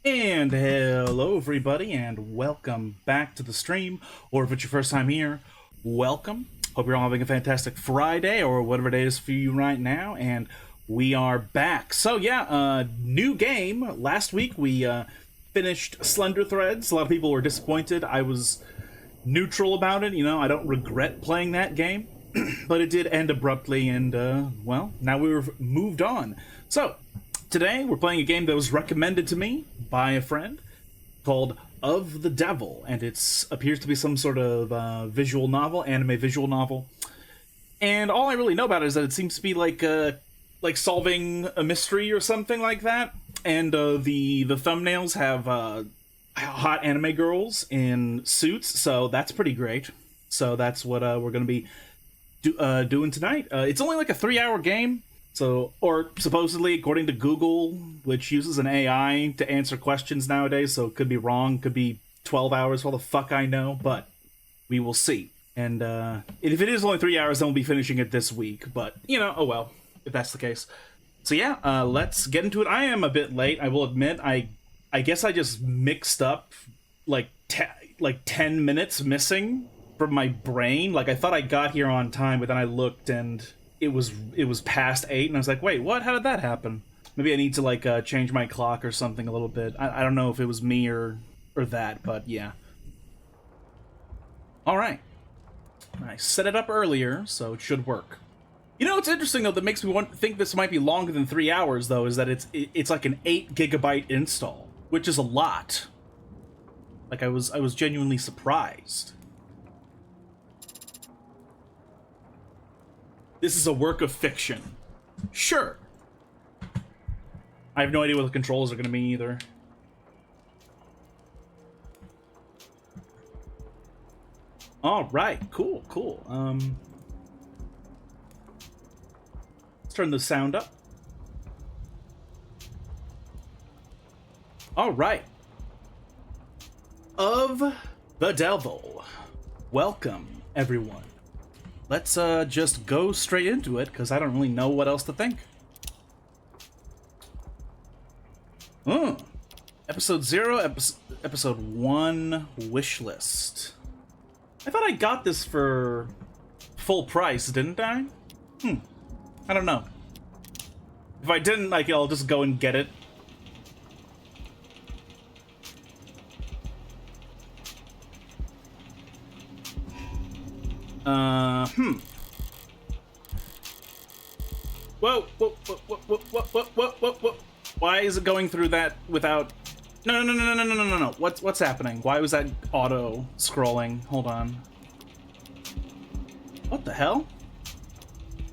And hello everybody and welcome back to the stream, or if it's your first time here, welcome. Hope you're all having a fantastic Friday or whatever it is for you right now, and we are back. So yeah, new game. Last week we finished Slender Threads. A lot of people were disappointed. I was neutral about it, I don't regret playing that game, but it did end abruptly and well, now we've moved on. So today, we're playing a game that was recommended to me by a friend called Of the Devil, and it appears to be some sort of visual novel, anime visual novel. And all I really know about it is that it seems to be like solving a mystery or something like that. And the thumbnails have hot anime girls in suits, so that's pretty great. So that's what we're going to be doing tonight. It's only like a 3-hour game. So, or supposedly, according to Google, which uses an AI to answer questions nowadays, so it could be wrong, could be 12 hours, well, the fuck I know, but we will see. And if it is only 3 hours, then we'll be finishing it this week, but, oh well, if that's the case. So yeah, let's get into it. I am a bit late, I will admit. I guess I just mixed up, like 10 minutes missing from my brain. Like, I thought I got here on time, but then I looked and it was past 8, and I was like, wait, what? How did that happen? Maybe I need to change my clock or something a little bit. I don't know if it was me or that, but yeah. All right, I set it up earlier, so it should work. It's interesting though, that makes me think this might be longer than 3 hours though, is that it's like an 8 gigabyte install, which is a lot. Like, I was genuinely surprised. This is a work of fiction. Sure. I have no idea what the controls are going to be either. All right, cool. Let's turn the sound up. All right. Of the Devil. Welcome, everyone. Let's just go straight into it, because I don't really know what else to think. Episode 0, episode 1, wish list. I thought I got this for full price, didn't I? I don't know. If I didn't, I'll just go and get it. Whoa. Why is it going through that without... No. What's happening? Why was that auto-scrolling? Hold on. What the hell?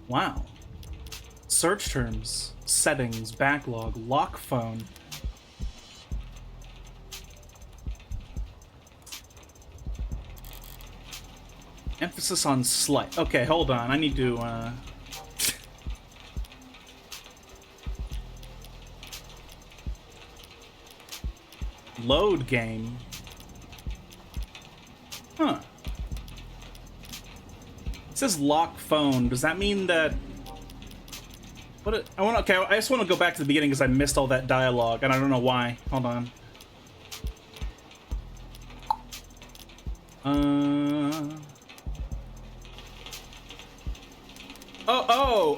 Wow. Search terms, settings, backlog, lock phone. Emphasis on slight. Okay, hold on. I need to, load game. Huh. It says lock phone. Does that mean that... I just want to go back to the beginning because I missed all that dialogue, and I don't know why. Hold on. Oh,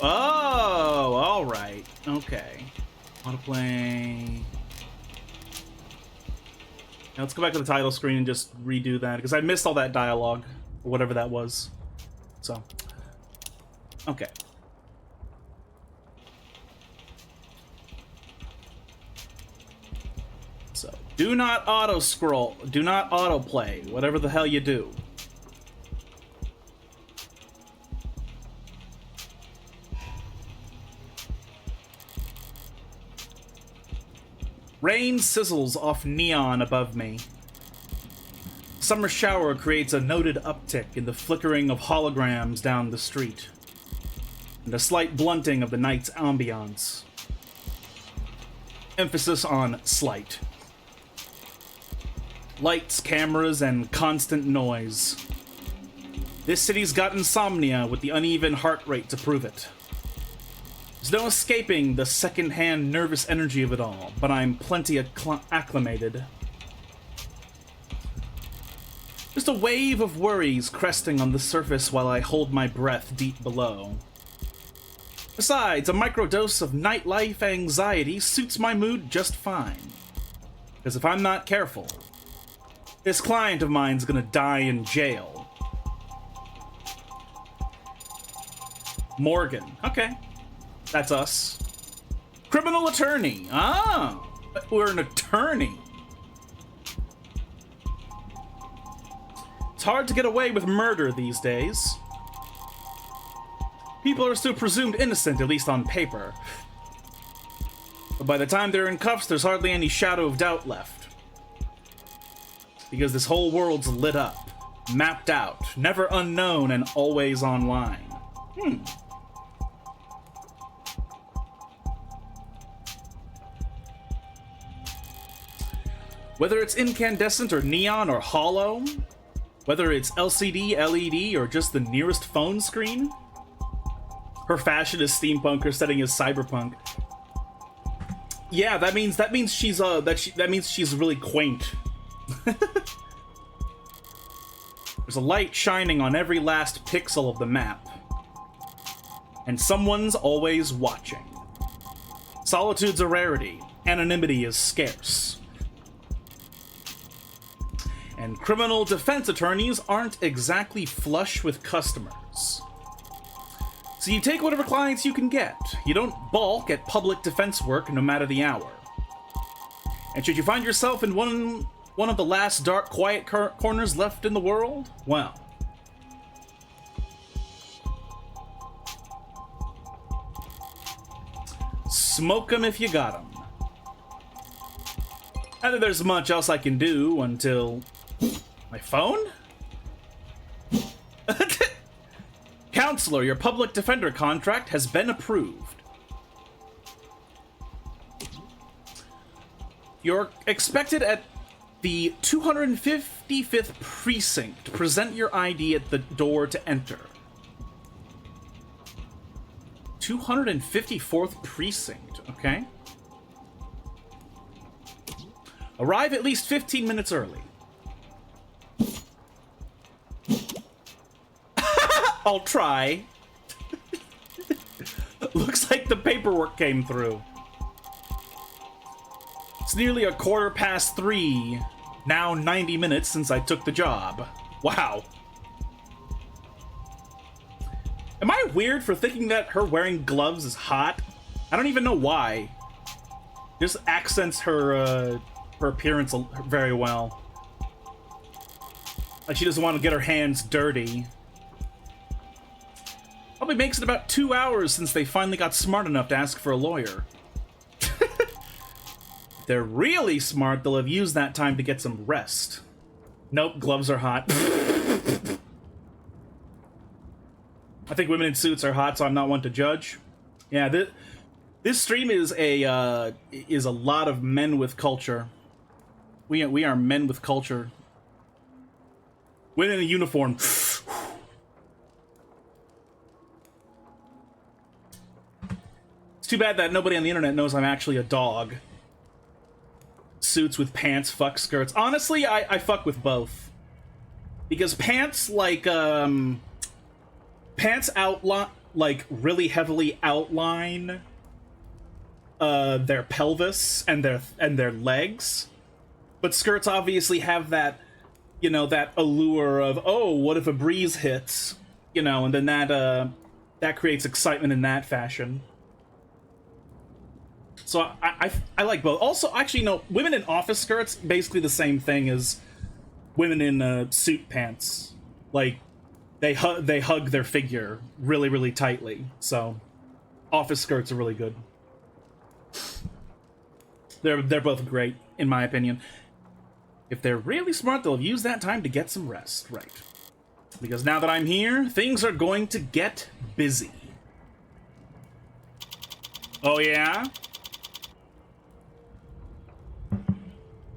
all right. Okay. Autoplay. Now let's go back to the title screen and just redo that, because I missed all that dialogue, or whatever that was. So, okay. So, do not auto-scroll, do not autoplay, whatever the hell you do. Rain sizzles off neon above me. Summer shower creates a noted uptick in the flickering of holograms down the street, and a slight blunting of the night's ambiance. Emphasis on slight. Lights, cameras, and constant noise. This city's got insomnia with the uneven heart rate to prove it. There's no escaping the second-hand nervous energy of it all, but I'm plenty acclimated. Just a wave of worries cresting on the surface while I hold my breath deep below. Besides, a microdose of nightlife anxiety suits my mood just fine. Because if I'm not careful, this client of mine's gonna die in jail. Morgan. Okay. That's us. Criminal attorney. Ah! We're an attorney. It's hard to get away with murder these days. People are still presumed innocent, at least on paper. But by the time they're in cuffs, there's hardly any shadow of doubt left. Because this whole world's lit up, mapped out, never unknown, and always online. Whether it's incandescent or neon or hollow, whether it's LCD, LED, or just the nearest phone screen, her fashion is steampunk, her setting is cyberpunk. Yeah, that means she's that means she's really quaint. There's a light shining on every last pixel of the map, and someone's always watching. Solitude's a rarity, anonymity is scarce. And criminal defense attorneys aren't exactly flush with customers. So you take whatever clients you can get. You don't balk at public defense work no matter the hour. And should you find yourself in one of the last dark, quiet corners left in the world, well, smoke 'em if you got 'em. I think there's much else I can do until... My phone? Counselor, your public defender contract has been approved. You're expected at the 255th precinct. Present your ID at the door to enter. 254th precinct, okay. Arrive at least 15 minutes early. I'll try. Looks like the paperwork came through. It's nearly 3:15, now 90 minutes since I took the job. Wow. Am I weird for thinking that her wearing gloves is hot? I don't even know why. Just accents her appearance very well. Like she doesn't want to get her hands dirty. Probably makes it about 2 hours since they finally got smart enough to ask for a lawyer. If they're really smart, they'll have used that time to get some rest. Nope, gloves are hot. I think women in suits are hot, so I'm not one to judge. Yeah, this stream is a lot of men with culture. We are men with culture. Women in a uniform. It's too bad that nobody on the internet knows I'm actually a dog. Suits with pants, fuck skirts. Honestly, I fuck with both. Because pants, like, pants outline, like, really heavily outline their pelvis and their legs. But skirts obviously have that, you know, that allure of, oh, what if a breeze hits? You know, and then that creates excitement in that fashion. So I like both. Also, actually, no, women in office skirts, basically the same thing as women in suit pants. Like, they hug their figure really, really tightly. So, office skirts are really good. They're both great, in my opinion. If they're really smart, they'll use that time to get some rest, right? Because now that I'm here, things are going to get busy. Oh yeah?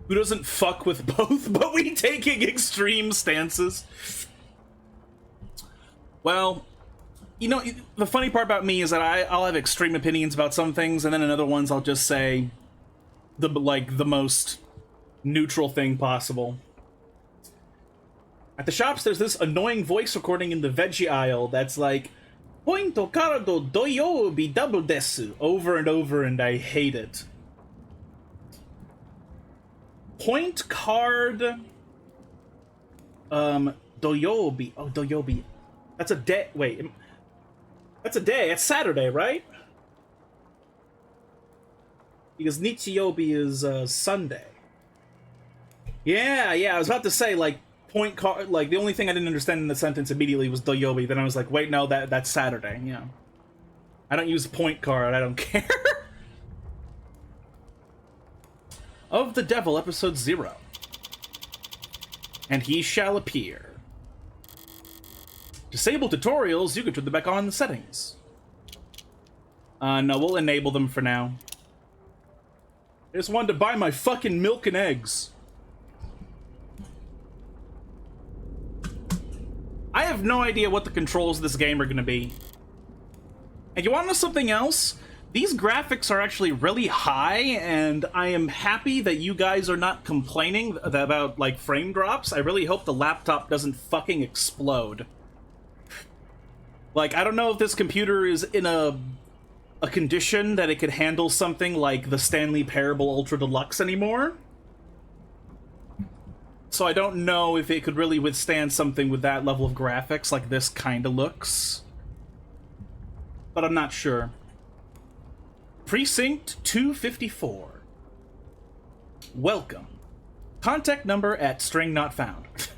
Who doesn't fuck with both, but we taking extreme stances? Well, You know, the funny part about me is that I'll have extreme opinions about some things, and then in other ones I'll just say the most neutral thing possible. At the shops, there's this annoying voice recording in the veggie aisle that's like, "Pointo cardo doyobi double desu," over and over, and I hate it. Point card... doyobi. Oh, doyobi. That's a day. Wait. That's a day. It's Saturday, right? Because Nichiyobi is Sunday. Yeah, I was about to say, like, point card... Like, the only thing I didn't understand in the sentence immediately was doyobi. Then I was like, wait, no, that's Saturday. Yeah. I don't use point card. I don't care. Of the Devil, Episode 0. And he shall appear. Disable tutorials, you can turn them back on in the settings. No, we'll enable them for now. I just wanted to buy my fucking milk and eggs. I have no idea what the controls of this game are gonna be. And you wanna know something else? These graphics are actually really high, and I am happy that you guys are not complaining about, like, frame drops. I really hope the laptop doesn't fucking explode. Like, I don't know if this computer is in a condition that it could handle something like the Stanley Parable Ultra Deluxe anymore. So I don't know if it could really withstand something with that level of graphics like this kinda looks. But I'm not sure. Precinct 254. Welcome. Contact number at string not found.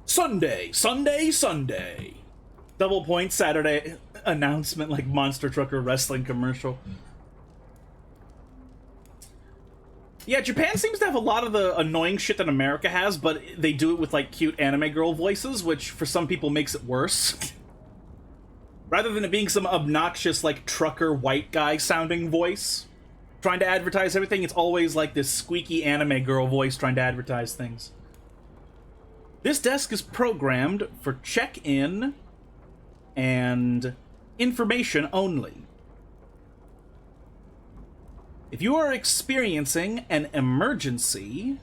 Sunday, Sunday, Sunday. Double point Saturday announcement like Monster Trucker wrestling commercial. Yeah, Japan seems to have a lot of the annoying shit that America has, but they do it with, like, cute anime girl voices, which for some people makes it worse. Rather than it being some obnoxious, like, trucker white guy sounding voice trying to advertise everything, it's always like this squeaky anime girl voice trying to advertise things. This desk is programmed for check-in and information only. If you are experiencing an emergency,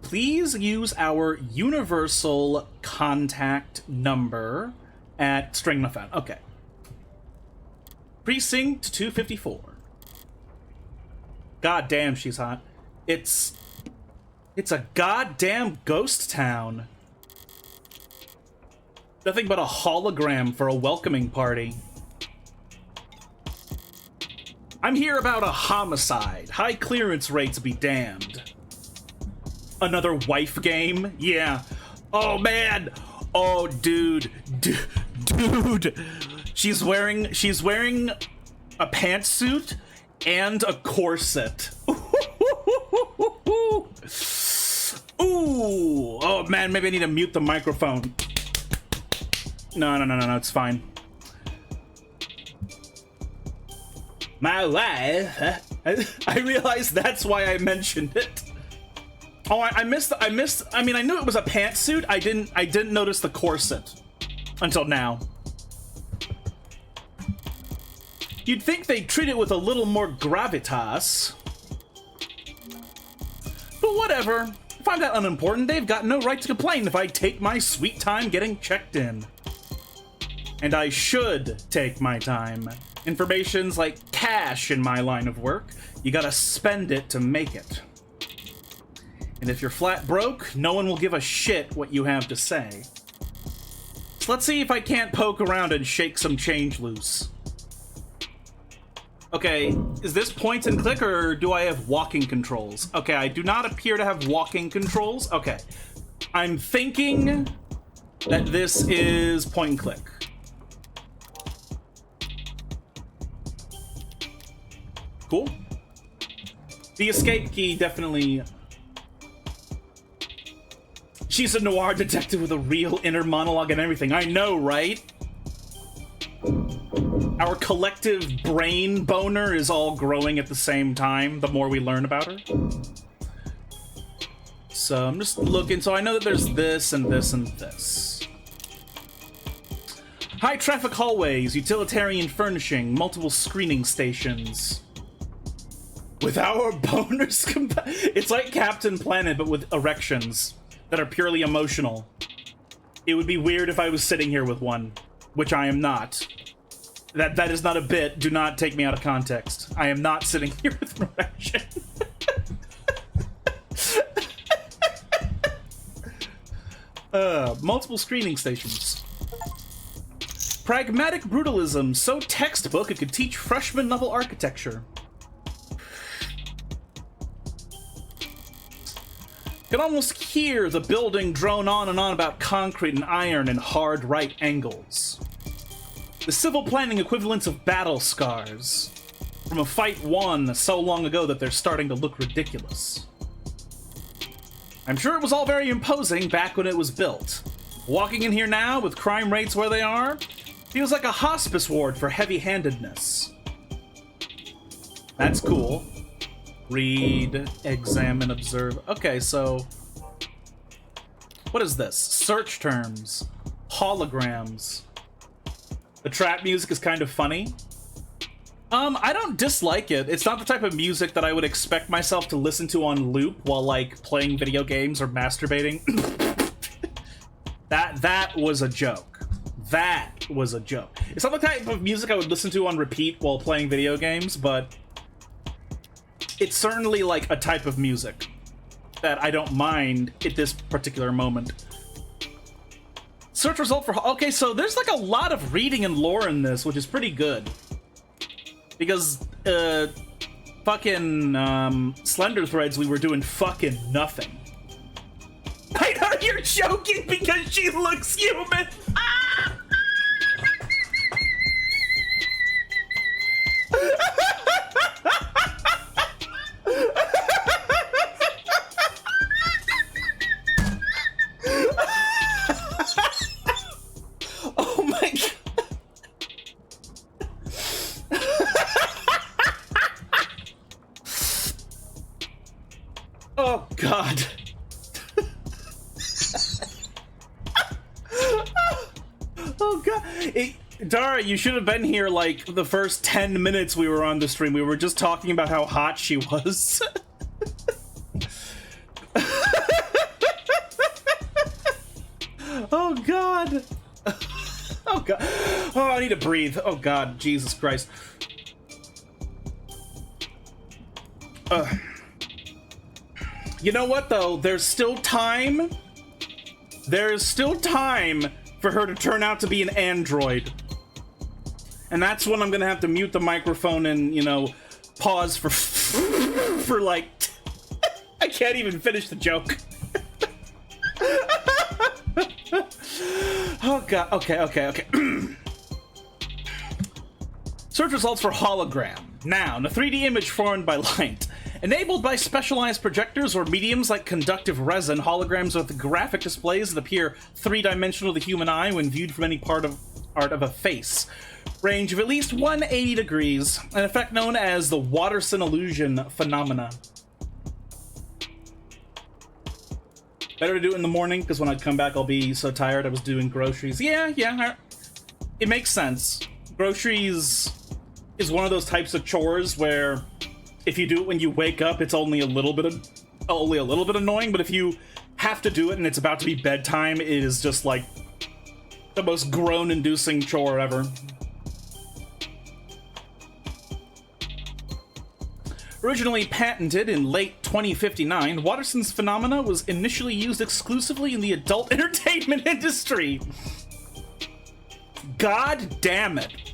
please use our universal contact number at string not found. Okay. Precinct 254. God damn, she's hot. It's a goddamn ghost town. Nothing but a hologram for a welcoming party. I'm here about a homicide. High clearance rates be damned. Another wife game? Yeah. Oh, man. Oh, dude. Dude. She's wearing a pantsuit and a corset. Ooh. Oh, man, maybe I need to mute the microphone. No, it's fine. My wife. I realized that's why I mentioned it. Oh, I missed. I mean, I knew it was a pantsuit. I didn't notice the corset until now. You'd think they'd treat it with a little more gravitas. But whatever. If I'm that unimportant, they've got no right to complain if I take my sweet time getting checked in. And I should take my time. Information's like cash in my line of work. You gotta spend it to make it. And if you're flat broke, no one will give a shit what you have to say. So let's see if I can't poke around and shake some change loose. Okay, is this point and click or do I have walking controls? Okay, I do not appear to have walking controls. Okay, I'm thinking that this is point and click. Cool. The escape key definitely... She's a noir detective with a real inner monologue and everything. I know, right? Our collective brain boner is all growing at the same time, the more we learn about her. So I'm just looking. So I know that there's this and this and this. High traffic hallways, utilitarian furnishing, multiple screening stations. With our boners it's like Captain Planet, but with erections that are purely emotional. It would be weird if I was sitting here with one, which I am not. That is not a bit. Do not take me out of context. I am not sitting here with an erection. Multiple screening stations. Pragmatic brutalism, so textbook it could teach freshman level architecture. Can almost hear the building drone on and on about concrete and iron and hard right angles. The civil planning equivalents of battle scars from a fight won so long ago that they're starting to look ridiculous. I'm sure it was all very imposing back when it was built. Walking in here now with crime rates where they are feels like a hospice ward for heavy-handedness. That's cool. Read, examine, observe. Okay, so what is this? Search terms, holograms. The trap music is kind of funny. I don't dislike it. It's not the type of music that I would expect myself to listen to on loop while, like, playing video games or masturbating. That was a joke. That was a joke. It's not the type of music I would listen to on repeat while playing video games, but it's certainly, like, a type of music that I don't mind at this particular moment. Search result for... Okay, so there's, like, a lot of reading and lore in this, which is pretty good. Because, fucking, Slender Threads, we were doing fucking nothing. I know you're joking because she looks human! Ah! Oh my god. Oh god. Oh god. Dara, you should have been here like the first 10 minutes we were on the stream. We were just talking about how hot she was. Oh god. Oh god. Oh, I need to breathe. Oh god, Jesus Christ. You know what though? There's still time. There's still time for her to turn out to be an android. And that's when I'm gonna have to mute the microphone and, you know, pause for like... I can't even finish the joke. Oh god, okay. Search results for hologram. Noun, a 3D image formed by light. Enabled by specialized projectors or mediums like conductive resin, holograms with graphic displays that appear three-dimensional to the human eye when viewed from any part of a face. Range of at least 180 degrees, an effect known as the Watterson illusion phenomena. Better to do it in the morning, because when I come back I'll be so tired. I was doing groceries. Yeah, it makes sense. Groceries is one of those types of chores where if you do it when you wake up, it's only a little bit annoying, but if you have to do it and it's about to be bedtime, it is just like the most groan-inducing chore ever. Originally patented in late 2059, Watterson's phenomena was initially used exclusively in the adult entertainment industry. God damn it.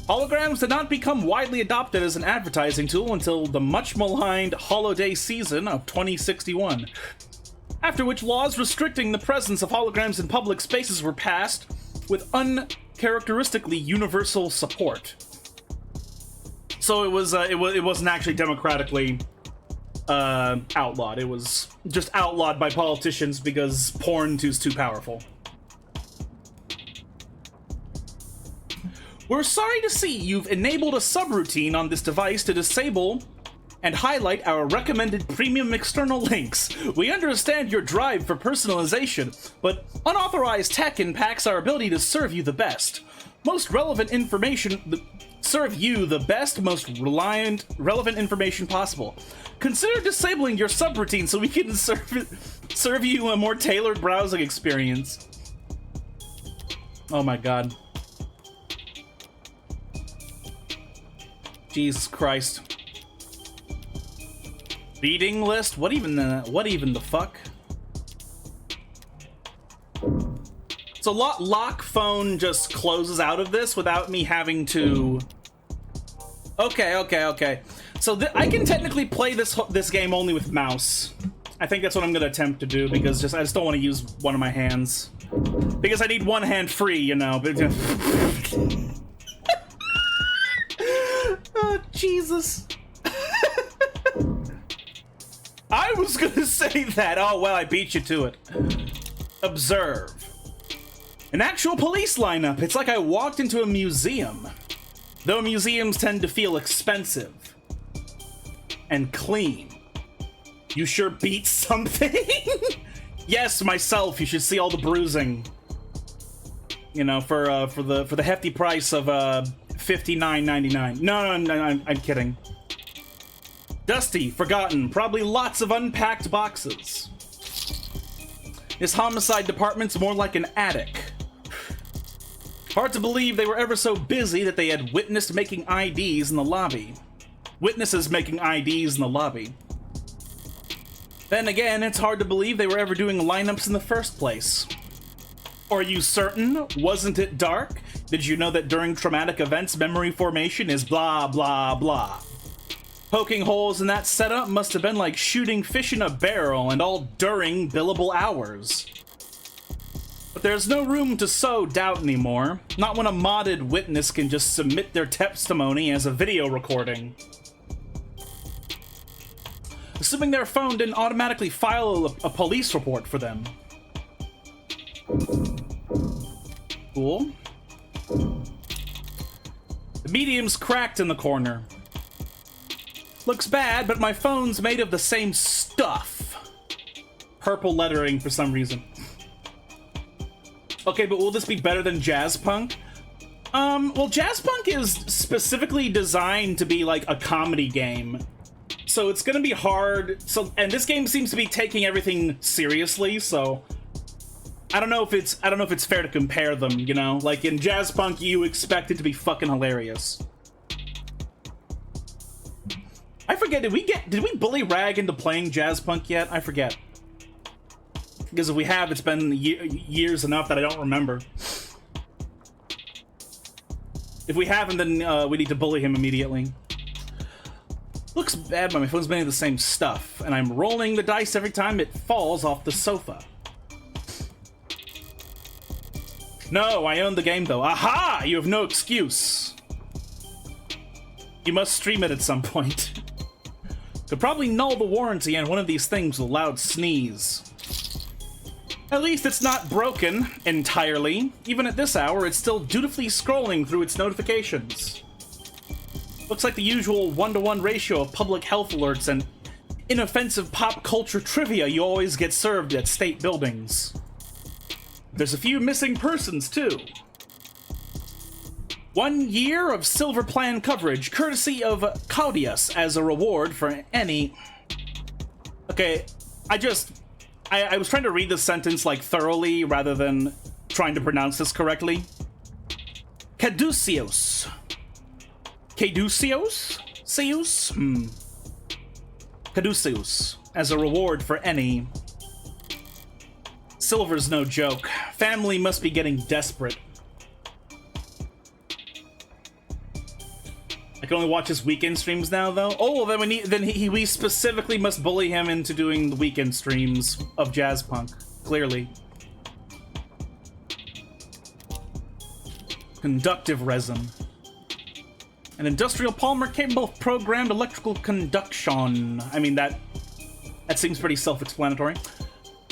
Holograms did not become widely adopted as an advertising tool until the much maligned Holiday season of 2061, after which laws restricting the presence of holograms in public spaces were passed with uncharacteristically universal support. So it wasn't actually democratically outlawed. It was just outlawed by politicians because porn is too powerful. We're sorry to see you've enabled a subroutine on this device to disable and highlight our recommended premium external links. We understand your drive for personalization, but unauthorized tech impacts our ability to serve you the best. Most relevant information... Serve you the best, most relevant information possible. Consider disabling your subroutine so we can serve you a more tailored browsing experience. Oh my god. Jesus Christ. Reading list? What even the fuck? So lock phone just closes out of this without me having to... Okay. So I can technically play this game only with mouse. I think that's what I'm gonna attempt to do because I just don't want to use one of my hands. Because I need one hand free, you know. Oh, Jesus. I was gonna say that. Oh, well, I beat you to it. Observe. An actual police lineup. It's like I walked into a museum. Though museums tend to feel expensive. And clean. You sure beat something? Yes, myself. You should see all the bruising. You know, for the hefty price of $59.99. No, I'm kidding. Dusty, forgotten, probably lots of unpacked boxes. This homicide department's more like an attic. Hard to believe they were ever so busy that they had witnessed making IDs in the lobby. Witnesses making IDs in the lobby. Then again, it's hard to believe they were ever doing lineups in the first place. Are you certain? Wasn't it dark? Did you know that during traumatic events, memory formation is blah, blah, blah? Poking holes in that setup must have been like shooting fish in a barrel and all during billable hours. But there's no room to sow doubt anymore. Not when a modded witness can just submit their testimony as a video recording. Assuming their phone didn't automatically file a police report for them. Cool. The medium's cracked in the corner. Looks bad, but my phone's made of the same stuff. Purple lettering for some reason. Okay, but will this be better than Jazzpunk? Well, Jazzpunk is specifically designed to be like a comedy game. So it's gonna be hard. And this game seems to be taking everything seriously, so I don't know if it's fair to compare them, you know? Like in Jazzpunk, you expect it to be fucking hilarious. I forget, did we bully Rag into playing Jazzpunk yet? I forget. Because if we have, it's been years enough that I don't remember. If we haven't, then we need to bully him immediately. Looks bad, but my phone's made of the same stuff, and I'm rolling the dice every time it falls off the sofa. No, I own the game though. Aha! You have no excuse. You must stream it at some point. Could probably null the warranty on one of these things with a loud sneeze. At least it's not broken entirely. Even at this hour, it's still dutifully scrolling through its notifications. Looks like the usual 1-to-1 ratio of public health alerts and inoffensive pop culture trivia you always get served at state buildings. There's a few missing persons, too. 1 year of Silver Plan coverage, courtesy of Caudius, as a reward for any... Okay, I was trying to read this sentence, like, thoroughly, rather than trying to pronounce this correctly. Caduceus. Caduceus? Seus? Caduceus, as a reward for any... Silver's no joke. Family must be getting desperate. I can only watch his weekend streams now, though. Oh, then we specifically must bully him into doing the weekend streams of Jazzpunk. Clearly. Conductive resin. An industrial polymer capable of programmed electrical conduction. I mean, that seems pretty self-explanatory.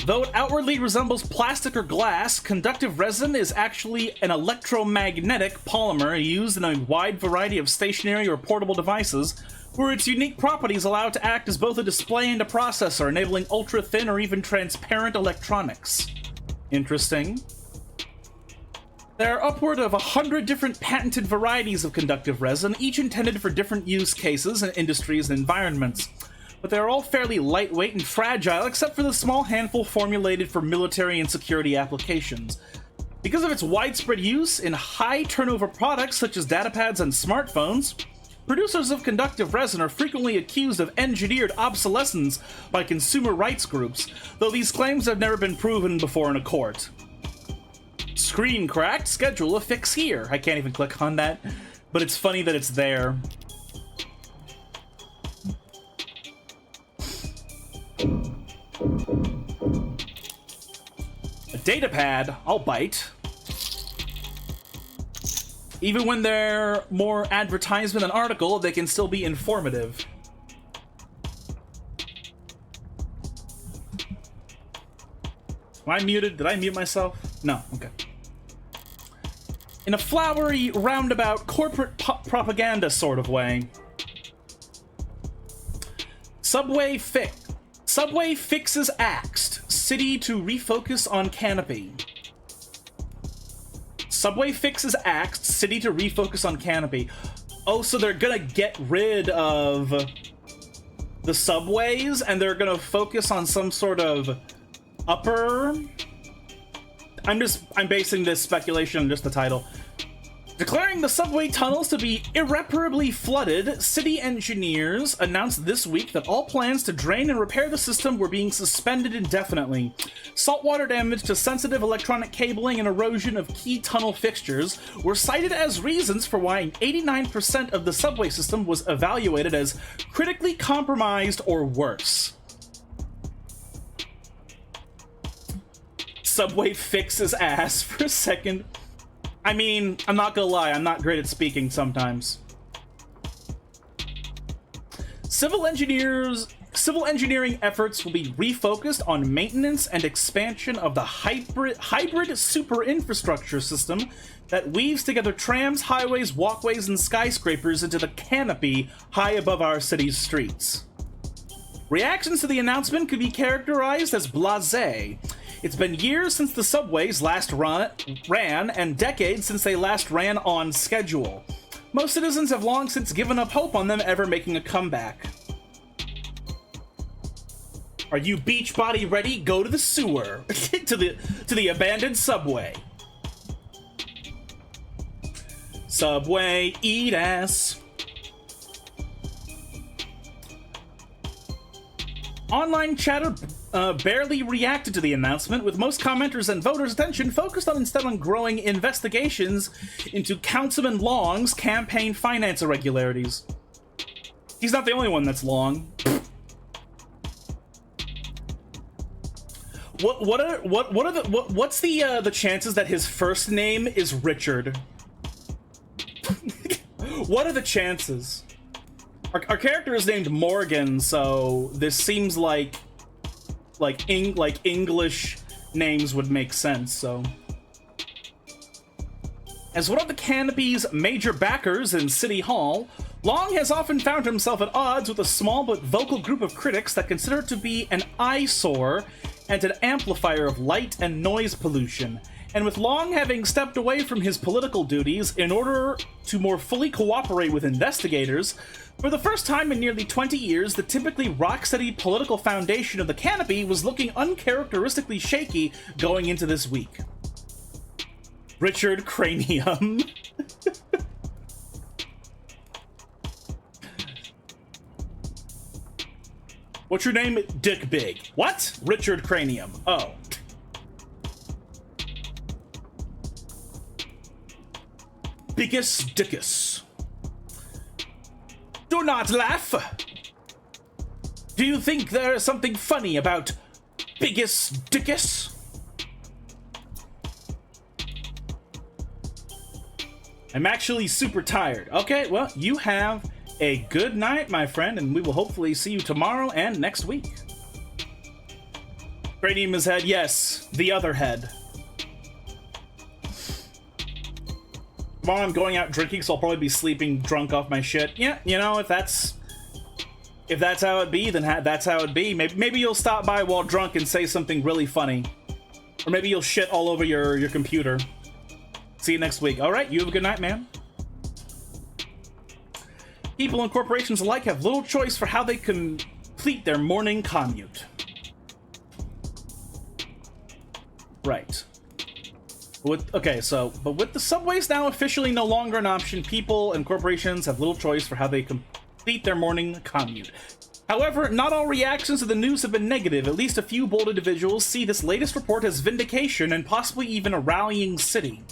Though it outwardly resembles plastic or glass, conductive resin is actually an electromagnetic polymer used in a wide variety of stationary or portable devices, where its unique properties allow it to act as both a display and a processor, enabling ultra-thin or even transparent electronics. Interesting. There are upward of 100 different patented varieties of conductive resin, each intended for different use cases and industries and environments. But they're all fairly lightweight and fragile, except for the small handful formulated for military and security applications. Because of its widespread use in high-turnover products such as datapads and smartphones, producers of conductive resin are frequently accused of engineered obsolescence by consumer rights groups, though these claims have never been proven before in a court. Screen cracked, schedule a fix here. I can't even click on that, but it's funny that it's there. A datapad, I'll bite. Even when they're more advertisement than article, they can still be informative. Am I muted? Did I mute myself? No, okay. In a flowery, roundabout, corporate propaganda sort of way. Subway fixes axed. City to refocus on canopy. Subway fixes axed. City to refocus on canopy. Oh, so they're gonna get rid of the subways and they're gonna focus on some sort of upper... I'm basing this speculation on just the title. Declaring the subway tunnels to be irreparably flooded, city engineers announced this week that all plans to drain and repair the system were being suspended indefinitely. Saltwater damage to sensitive electronic cabling and erosion of key tunnel fixtures were cited as reasons for why 89% of the subway system was evaluated as critically compromised or worse. Subway fixes ass for a second. I mean, I'm not gonna lie, I'm not great at speaking sometimes. Civil engineering efforts will be refocused on maintenance and expansion of the hybrid super infrastructure system that weaves together trams, highways, walkways, and skyscrapers into the canopy high above our city's streets. Reactions to the announcement could be characterized as blasé. It's been years since the subways last ran, and decades since they last ran on schedule. Most citizens have long since given up hope on them ever making a comeback. Are you beach body ready? Go to the sewer. to the abandoned subway. Subway, eat ass. Online chatter barely reacted to the announcement, with most commenters and voters' attention focused instead on growing investigations into Councilman Long's campaign finance irregularities. He's not the only one that's Long. What's the chances that his first name is Richard? What are the chances? Our character is named Morgan, so this seems like English names would make sense, so. As one of the Canopy's major backers in City Hall, Long has often found himself at odds with a small but vocal group of critics that consider it to be an eyesore and an amplifier of light and noise pollution. And with Long having stepped away from his political duties in order to more fully cooperate with investigators, for the first time in nearly 20 years, the typically rock-steady political foundation of the Canopy was looking uncharacteristically shaky going into this week. Richard Cranium. What's your name? Dick Big. What? Richard Cranium. Oh. Biggest Dickus. Do not laugh! Do you think there is something funny about Biggest Dickus? I'm actually super tired. Okay, well, you have a good night, my friend, and we will hopefully see you tomorrow and next week. Cranium is head, yes, the other head. Tomorrow I'm going out drinking, so I'll probably be sleeping drunk off my shit. Yeah, you know, if that's If that's how it be, then that's how it be. Maybe you'll stop by while drunk and say something really funny. Or maybe you'll shit all over your computer. See you next week. All right, you have a good night, man. People and corporations alike have little choice for how they complete their morning commute. Right. But with the subways now officially no longer an option, people and corporations have little choice for how they complete their morning commute. However, not all reactions to the news have been negative. At least a few bold individuals see this latest report as vindication and possibly even a rallying city.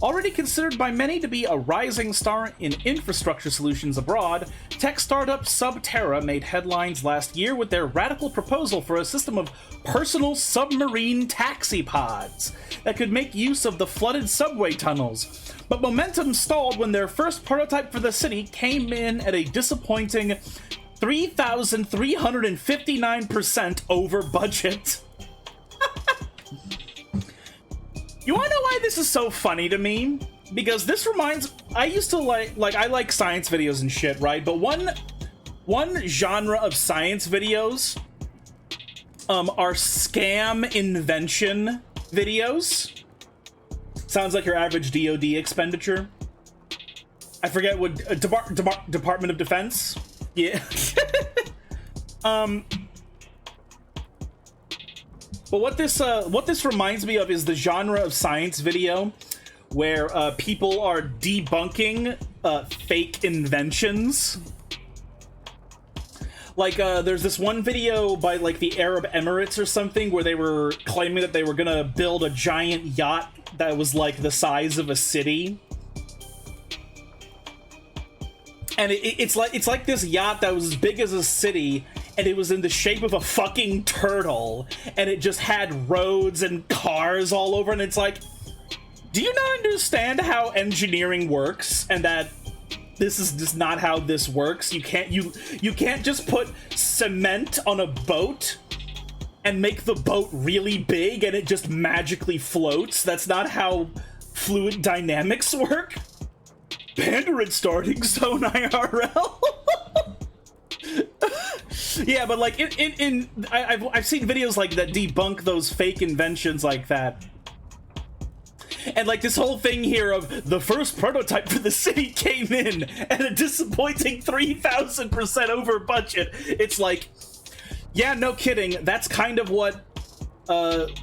Already considered by many to be a rising star in infrastructure solutions abroad, tech startup Subterra made headlines last year with their radical proposal for a system of personal submarine taxi pods that could make use of the flooded subway tunnels. But momentum stalled when their first prototype for the city came in at a disappointing 3,359% over budget. You wanna know why this is so funny to me? Because this reminds... I used to I like science videos and shit, right? But one genre of science videos are scam invention videos. Sounds like your average DoD expenditure. I forget what... Department of Defense? Yeah. But what this reminds me of is the genre of science video where people are debunking fake inventions. Like, there's this one video by, like, the Arab Emirates or something where they were claiming that they were gonna build a giant yacht that was, like, the size of a city. And it's like this yacht that was as big as a city, and it was in the shape of a fucking turtle, and it just had roads and cars all over, and it's like, do you not understand how engineering works, and that this is just not how this works? You can't just put cement on a boat and make the boat really big and it just magically floats. That's not how fluid dynamics work. Pandering starting zone IRL. Yeah, but like I've seen videos like that debunk those fake inventions like that. And like this whole thing here of the first prototype for the city came in at a disappointing 3,000% over budget. It's like, yeah, no kidding. That's kind of what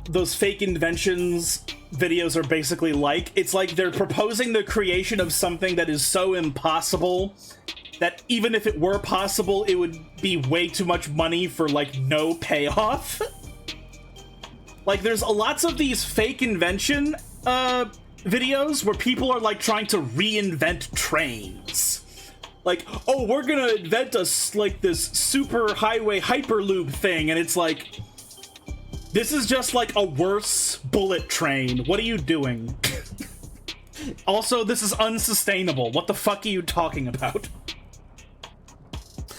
those fake inventions videos are basically like. It's like they're proposing the creation of something that is so impossible that even if it were possible, it would be way too much money for like no payoff. Like there's lots of these fake invention videos where people are like trying to reinvent trains. Like, oh, we're gonna invent like this super highway hyperloop thing, and it's like, this is just like a worse bullet train. What are you doing? Also, this is unsustainable. What the fuck are you talking about?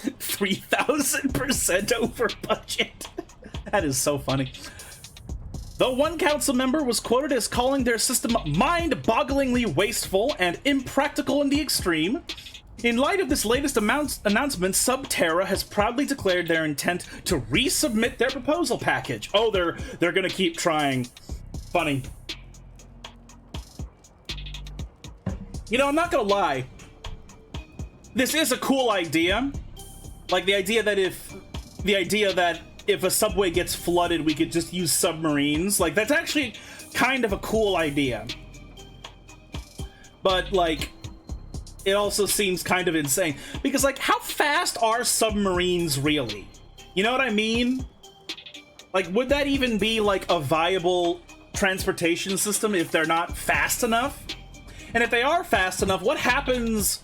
3,000% over budget. That is so funny. Though one council member was quoted as calling their system mind-bogglingly wasteful and impractical in the extreme, in light of this latest announcement, Subterra has proudly declared their intent to resubmit their proposal package. Oh, they're gonna keep trying. Funny. You know, I'm not gonna lie. This is a cool idea. Like the idea that if a subway gets flooded, we could just use submarines. Like, that's actually kind of a cool idea. But, like, it also seems kind of insane. Because, like, how fast are submarines really? You know what I mean? Like, would that even be, like, a viable transportation system if they're not fast enough? And if they are fast enough, what happens...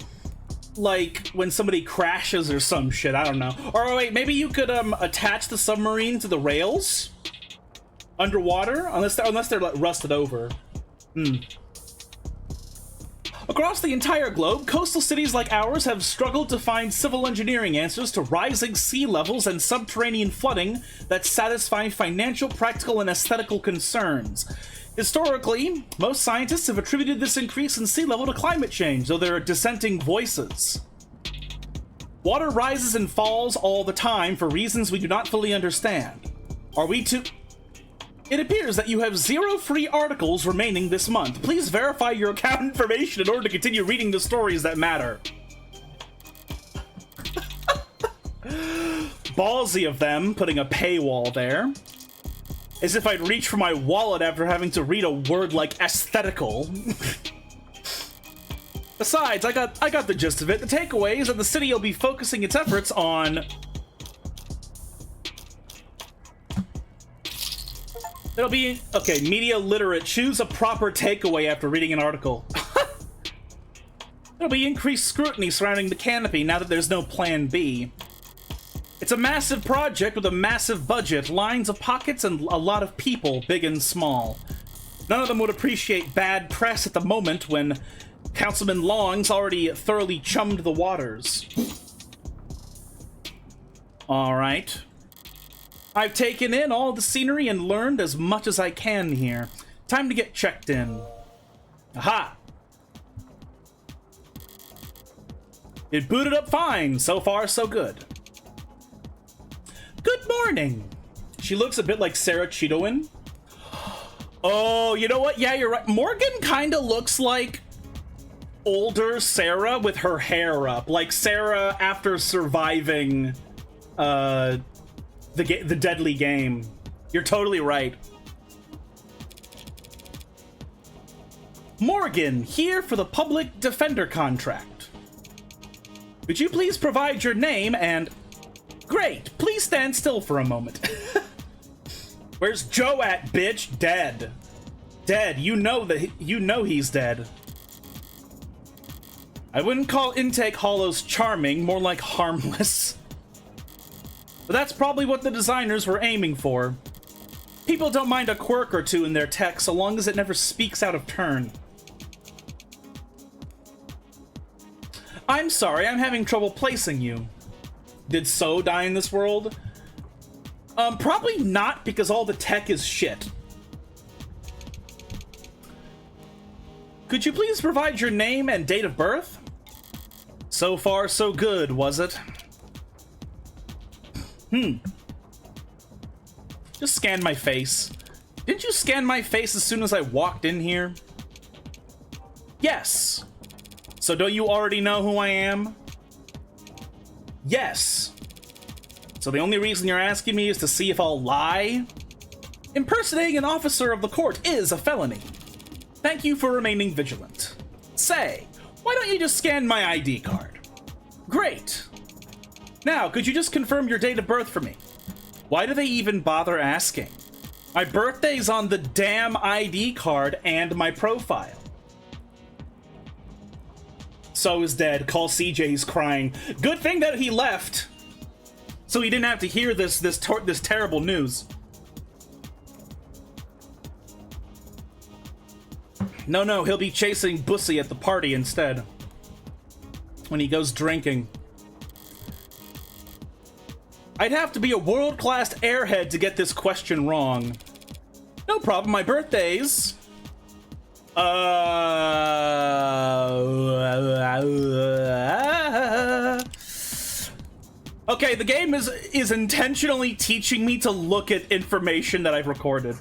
like when somebody crashes or some shit? I don't know. Or wait, maybe you could attach the submarine to the rails underwater, unless they're like, rusted over. Across the entire globe, coastal cities like ours have struggled to find civil engineering answers to rising sea levels and subterranean flooding that satisfy financial, practical, and aesthetical concerns. Historically, most scientists have attributed this increase in sea level to climate change, though there are dissenting voices. Water rises and falls all the time for reasons we do not fully understand. Are we to... It appears that you have 0 free articles remaining this month. Please verify your account information in order to continue reading the stories that matter. Ballsy of them, putting a paywall there. As if I'd reach for my wallet after having to read a word like aesthetical. Besides, I got the gist of it. The takeaway is that the city will be focusing its efforts on... It'll be... Okay, media literate. Choose a proper takeaway after reading an article. There'll be increased scrutiny surrounding the canopy now that there's no plan B. It's a massive project with a massive budget, lines of pockets, and a lot of people, big and small. None of them would appreciate bad press at the moment when Councilman Long's already thoroughly chummed the waters. Alright. I've taken in all the scenery and learned as much as I can here. Time to get checked in. Aha! It booted up fine. So far, so good. Good morning. She looks a bit like Sarah Cheetowin. Oh, you know what? Yeah, you're right. Morgan kind of looks like older Sarah with her hair up. Like Sarah after surviving the deadly game. You're totally right. Morgan, here for the public defender contract. Could you please provide your name and... Great, please stand still for a moment. Where's Joe at, bitch? Dead. Dead, you know he's dead. I wouldn't call Intake Hollows charming, more like harmless. But that's probably what the designers were aiming for. People don't mind a quirk or two in their tech so long as it never speaks out of turn. I'm sorry, I'm having trouble placing you. Did So die in this world? Probably not, because all the tech is shit. Could you please provide your name and date of birth? So far, so good, was it? Just scan my face. Didn't you scan my face as soon as I walked in here? Yes. So don't you already know who I am? Yes. So the only reason you're asking me is to see if I'll lie? Impersonating an officer of the court is a felony. Thank you for remaining vigilant. Say, why don't you just scan my ID card? Great. Now, could you just confirm your date of birth for me? Why do they even bother asking? My birthday's on the damn ID card and my profile. So is dead. Call CJ's crying. Good thing that he left, so he didn't have to hear this terrible news. No, he'll be chasing Bussy at the party instead. When he goes drinking. I'd have to be a world-class airhead to get this question wrong. No problem, my birthday's... Okay, the game is intentionally teaching me to look at information that I've recorded.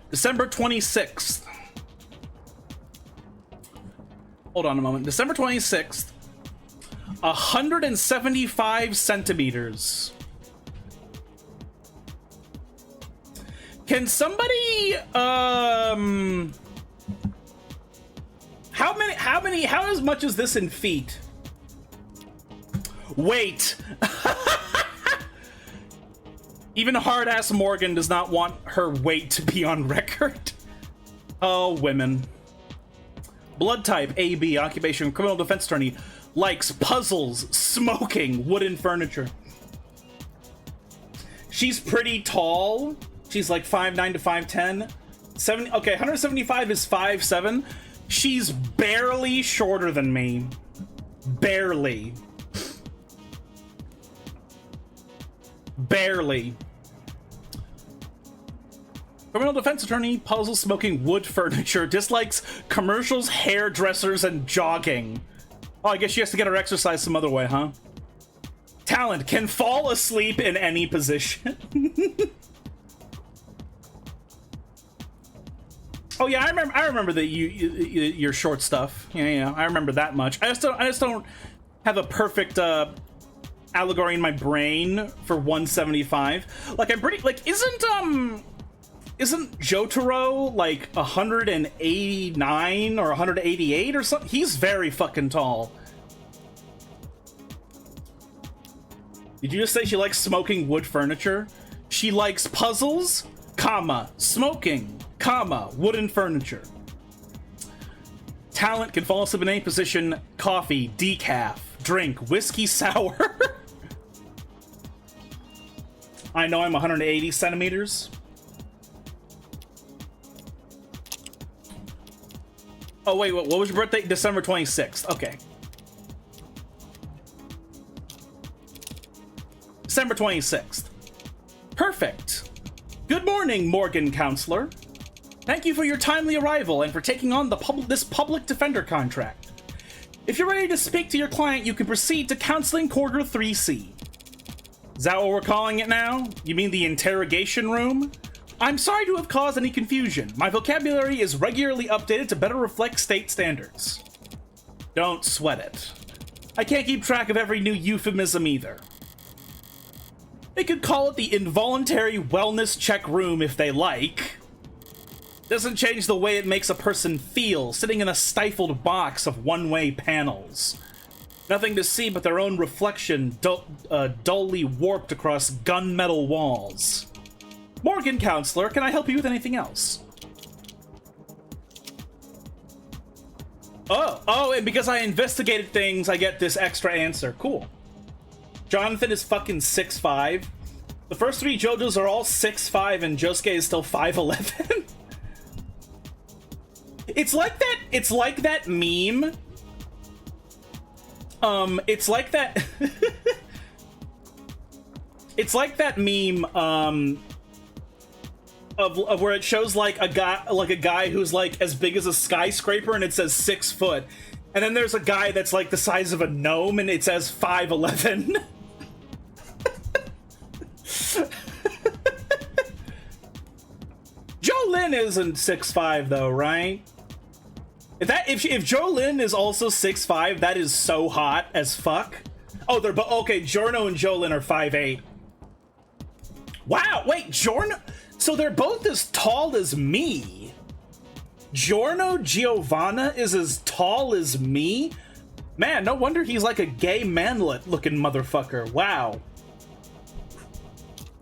December 26th. Hold on a moment. December 26th. 175 centimeters. Can somebody, how as much is this in feet? Wait. Even hard-ass Morgan does not want her weight to be on record. Oh, women. Blood type, AB, occupation, criminal defense attorney, likes puzzles, smoking, wooden furniture. She's pretty tall. She's like 5'9" to 5'10". 175 is 5'7". She's barely shorter than me. Barely. Barely. Criminal defense attorney, puzzle smoking, wood furniture, dislikes commercials, hairdressers, and jogging. Oh, I guess she has to get her exercise some other way, huh? Talent can fall asleep in any position. Oh yeah, I remember that your short stuff. Yeah, I remember that much. I just don't have a perfect allegory in my brain for 175. Like I'm pretty like isn't Jotaro like 189 or 188 or something? He's very fucking tall. Did you just say she likes smoking wood furniture? She likes puzzles, comma, smoking, comma, wooden furniture. Talent can fall asleep in any position, coffee, decaf, drink, whiskey sour. I know I'm 180 centimeters. Oh wait, what was your birthday? December 26th, okay. December 26th. Perfect. Good morning, Morgan Counselor. Thank you for your timely arrival and for taking on this public defender contract. If you're ready to speak to your client, you can proceed to Counseling Quarter 3C. Is that what we're calling it now? You mean the interrogation room? I'm sorry to have caused any confusion. My vocabulary is regularly updated to better reflect state standards. Don't sweat it. I can't keep track of every new euphemism either. They could call it the involuntary wellness check room if they like. Doesn't change the way it makes a person feel, sitting in a stifled box of one-way panels. Nothing to see but their own reflection, dully warped across gunmetal walls. Morgan Counselor, can I help you with anything else? Oh, and because I investigated things, I get this extra answer. Cool. Jonathan is fucking 6'5". The first three JoJo's are all 6'5", and Josuke is still 5'11". It's like that meme. It's like that. It's like that meme. Of where it shows like a guy who's like as big as a skyscraper, and it says 6 foot, and then there's a guy that's like the size of a gnome, and it says 5'11". Jolin isn't 6'5" though, right? If Jolin is also 6'5", that is so hot as fuck. Oh, they're okay. Giorno and Jolin are 5'8". Wow, wait, Giorno. So they're both as tall as me. Giorno Giovanna is as tall as me? Man, no wonder he's like a gay manlet looking motherfucker. Wow.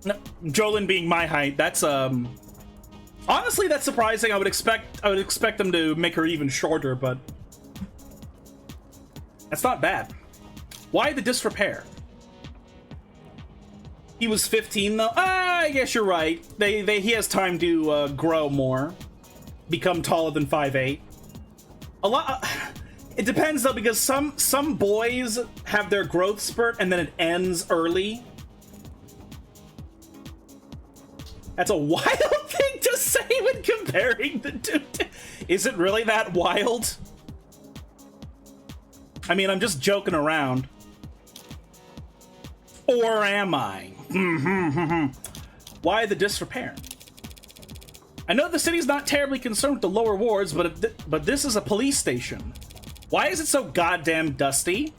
No, Jolin being my height, that's honestly that's surprising. I would expect them to make her even shorter, but that's not bad. Why the disrepair? He was 15 though. I guess you're right. He has time to grow more, become taller than 5'8". A lot. It depends though, because some boys have their growth spurt and then it ends early. That's a wild thing to say when comparing the two. Is it really that wild? I mean, I'm just joking around. Or am I? Why the disrepair? I know the city's not terribly concerned with the lower wards, but this is a police station. Why is it so goddamn dusty?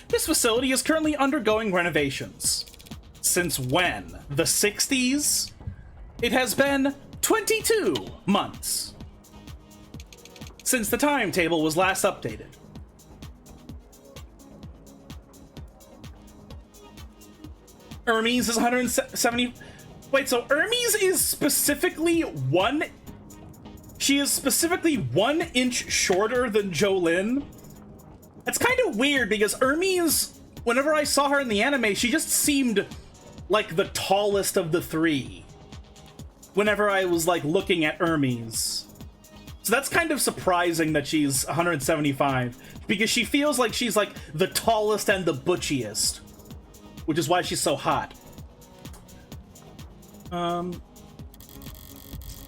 This facility is currently undergoing renovations. Since when? The 60s? It has been 22 months since the timetable was last updated. Hermes is 170. Wait, so Hermes is specifically she is specifically 1 inch shorter than Jolin? That's kind of weird, because Hermes, whenever I saw her in the anime, she just seemed like the tallest of the three. Whenever I was like looking at Hermes. So that's kind of surprising that she's 175, because she feels like she's like the tallest and the butchiest, which is why she's so hot.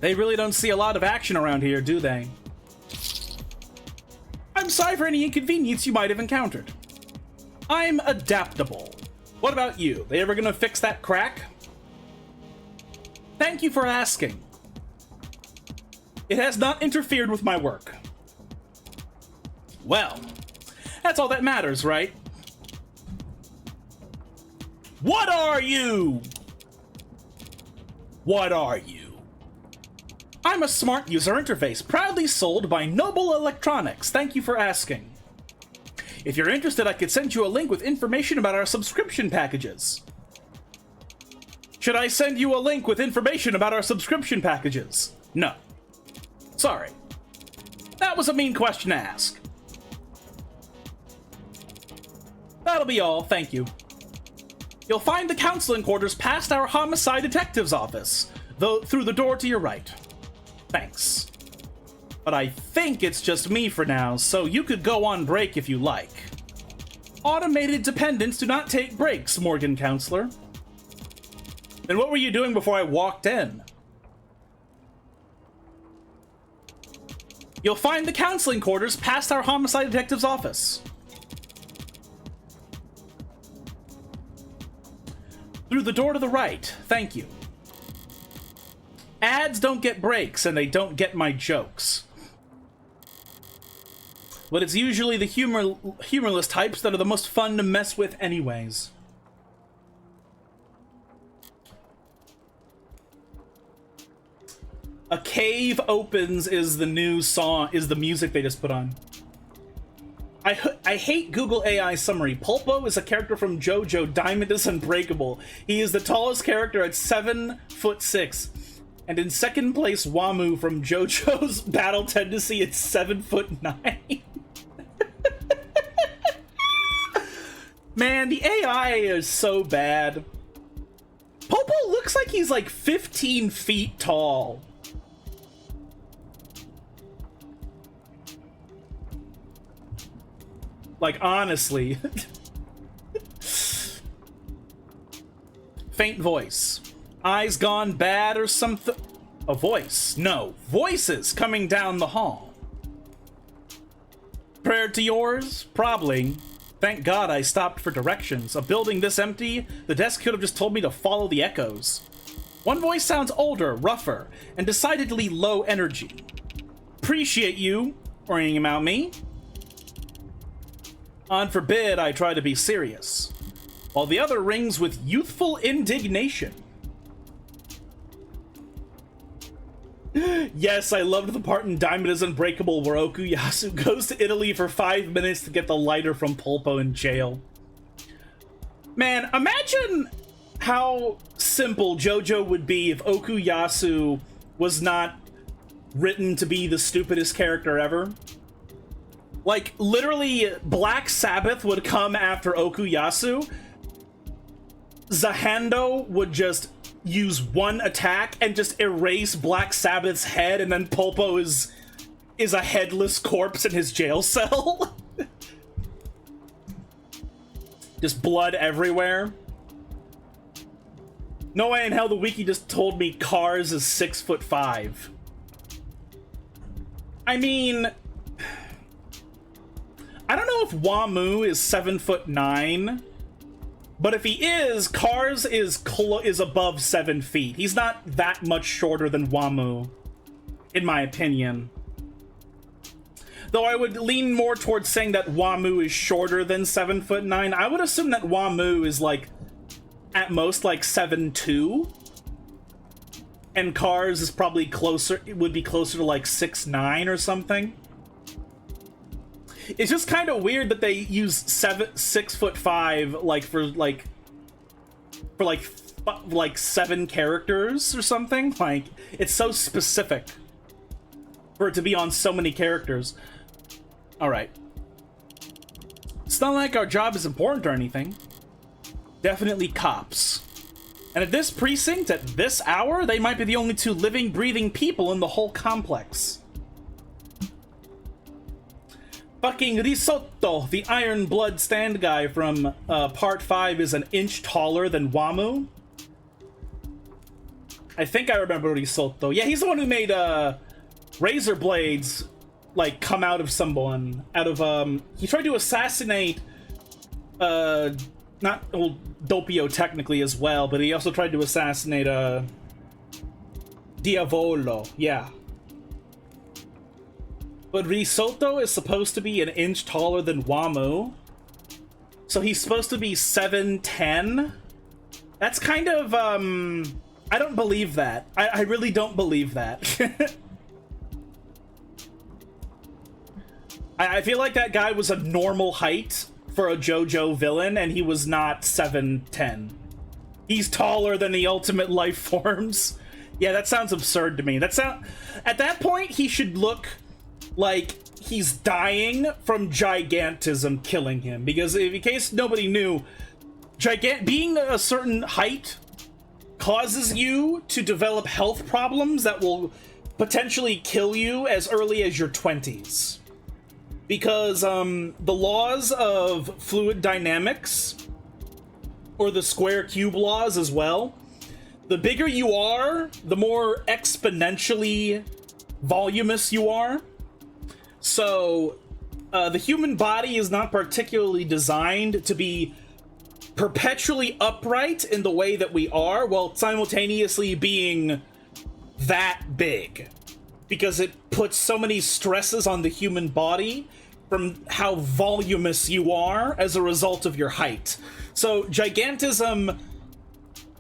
They really don't see a lot of action around here, do they? I'm sorry for any inconvenience you might have encountered. I'm adaptable. What about you? They ever gonna fix that crack? Thank you for asking. It has not interfered with my work. Well, that's all that matters, right? What are you? What are you? I'm a smart user interface, proudly sold by Noble Electronics. Thank you for asking. If you're interested, I could send you a link with information about our subscription packages. Should I send you a link with information about our subscription packages? No. Sorry. That was a mean question to ask. That'll be all, thank you. You'll find the counseling quarters past our homicide detective's office, though through the door to your right. Thanks. But I think it's just me for now, so you could go on break if you like. Automated dependents do not take breaks, Morgan Counselor. Then what were you doing before I walked in? You'll find the counseling quarters past our homicide detective's office. Through the door to the right, thank you. Ads don't get breaks, and they don't get my jokes. But it's usually the humorless types that are the most fun to mess with anyways. A Cave Opens is the new song, is the music they just put on. I hate Google AI summary. Pulpo is a character from JoJo Diamond is Unbreakable. He is the tallest character at 7'6", and in second place Wamu from JoJo's Battle Tendency at 7'9". Man, the AI is so bad. Pulpo looks like he's like 15 feet tall. Like, honestly. Faint voice. Eyes gone bad or something. A voice. No. Voices coming down the hall. Prayer to yours? Probably. Thank God I stopped for directions. A building this empty, the desk could have just told me to follow the echoes. One voice sounds older, rougher, and decidedly low energy. Appreciate you worrying about me. On forbid I try to be serious, while the other rings with youthful indignation. Yes, I loved the part in Diamond is Unbreakable where Okuyasu goes to Italy for 5 minutes to get the lighter from Pulpo in jail. Man, imagine how simple JoJo would be if Okuyasu was not written to be the stupidest character ever. Like, literally, Black Sabbath would come after Okuyasu. Zahando would just use one attack and just erase Black Sabbath's head, and then Pulpo is a headless corpse in his jail cell. Just blood everywhere. No way in hell the wiki just told me Cars is 6'5". I mean, I don't know if Wamu is 7'9", but if he is, Cars is above 7 feet. He's not that much shorter than Wamu, in my opinion. Though I would lean more towards saying that Wamu is shorter than 7'9". I would assume that Wamu is like, at most, like 7'2", and Cars is probably closer. It would be closer to like 6'9" or something. It's just kind of weird that they use 6'5" like 7 characters or something. Like, it's so specific for it to be on so many characters. All right. It's not like our job is important or anything. Definitely cops. And at this precinct, at this hour, they might be the only 2 living, breathing people in the whole complex. Fucking Risotto, the Iron Blood stand guy from part 5, is an inch taller than Wamu. I think I remember Risotto. Yeah, he's the one who made Razor Blades like come out of someone. He tried to assassinate not well, Doppio technically as well, but he also tried to assassinate Diavolo, yeah. But Risotto is supposed to be an inch taller than Wamu. So he's supposed to be 7'10". That's kind of, I don't believe that. I really don't believe that. I feel like that guy was a normal height for a JoJo villain, and he was not 7'10". He's taller than the ultimate life forms. Yeah, that sounds absurd to me. At that point, he should look like he's dying from gigantism killing him. Because in case nobody knew, being a certain height causes you to develop health problems that will potentially kill you as early as your 20s. Because the laws of fluid dynamics, or the square cube laws as well, the bigger you are, the more exponentially voluminous you are. So the human body is not particularly designed to be perpetually upright in the way that we are, while simultaneously being that big. Because it puts so many stresses on the human body from how voluminous you are as a result of your height. So gigantism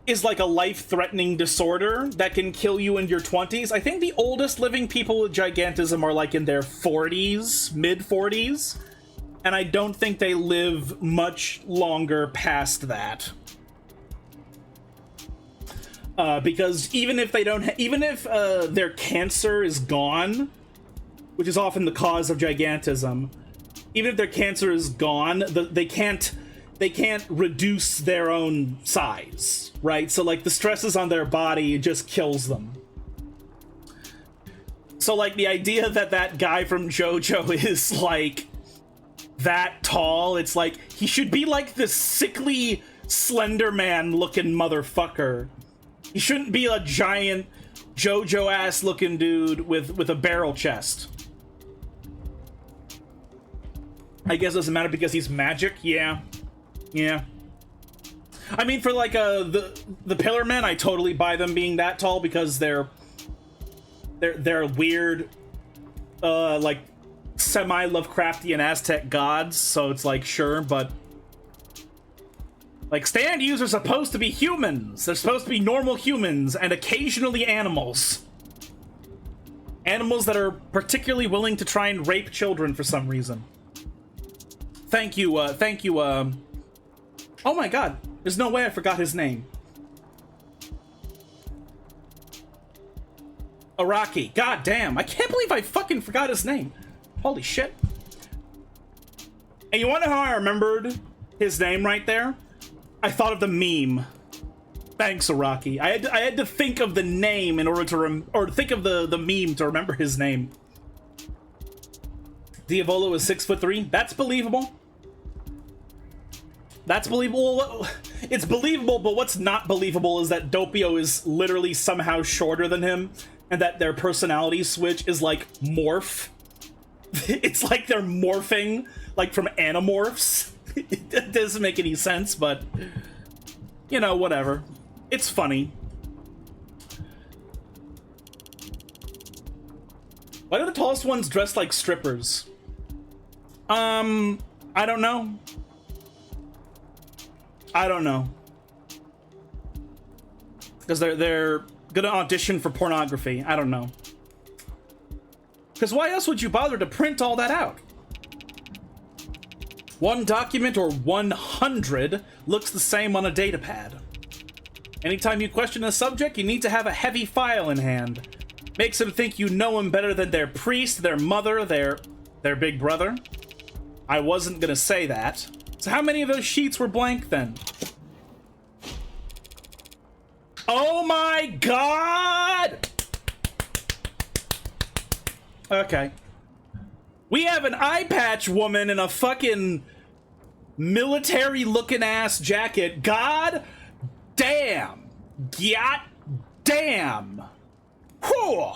is like a life-threatening disorder that can kill you in your 20s. I think the oldest living people with gigantism are like in their 40s, mid-40s, and I don't think they live much longer past that. Because even if they don't, even if their cancer is gone, which is often the cause of gigantism, even if their cancer is gone, they can't reduce their own size, right? So like the stresses on their body just kills them. So like the idea that that guy from JoJo is like that tall, it's like he should be like this sickly Slender Man looking motherfucker. He shouldn't be a giant JoJo ass looking dude with a barrel chest. I guess it doesn't matter because he's magic. Yeah. I mean, for like the Pillar Men, I totally buy them being that tall because they're weird, like semi-Lovecraftian Aztec gods. So it's like sure, but like stand users are supposed to be humans. They're supposed to be normal humans and occasionally animals. Animals that are particularly willing to try and rape children for some reason. Thank you. Oh my god, there's no way I forgot his name. Araki. God damn, I can't believe I fucking forgot his name. Holy shit. And you wanna know how I remembered his name right there? I thought of the meme. Thanks, Araki. I had to think of the name in order to think of the meme to remember his name. Diavolo is 6'3". That's believable. That's believable. It's believable, but what's not believable is that Doppio is literally somehow shorter than him, and that their personality switch is like morph. It's like they're morphing, like from Animorphs. It doesn't make any sense, but you know, whatever. It's funny. Why are the tallest ones dressed like strippers? I don't know. Because they're gonna audition for pornography. I don't know. Because why else would you bother to print all that out? One document or 100 looks the same on a datapad. Anytime you question a subject, you need to have a heavy file in hand. Makes them think you know them better than their priest, their mother, their big brother. I wasn't gonna say that. So how many of those sheets were blank then? Oh my god! Okay. We have an eye patch woman in a fucking military-looking ass jacket. God damn. God damn. Whew.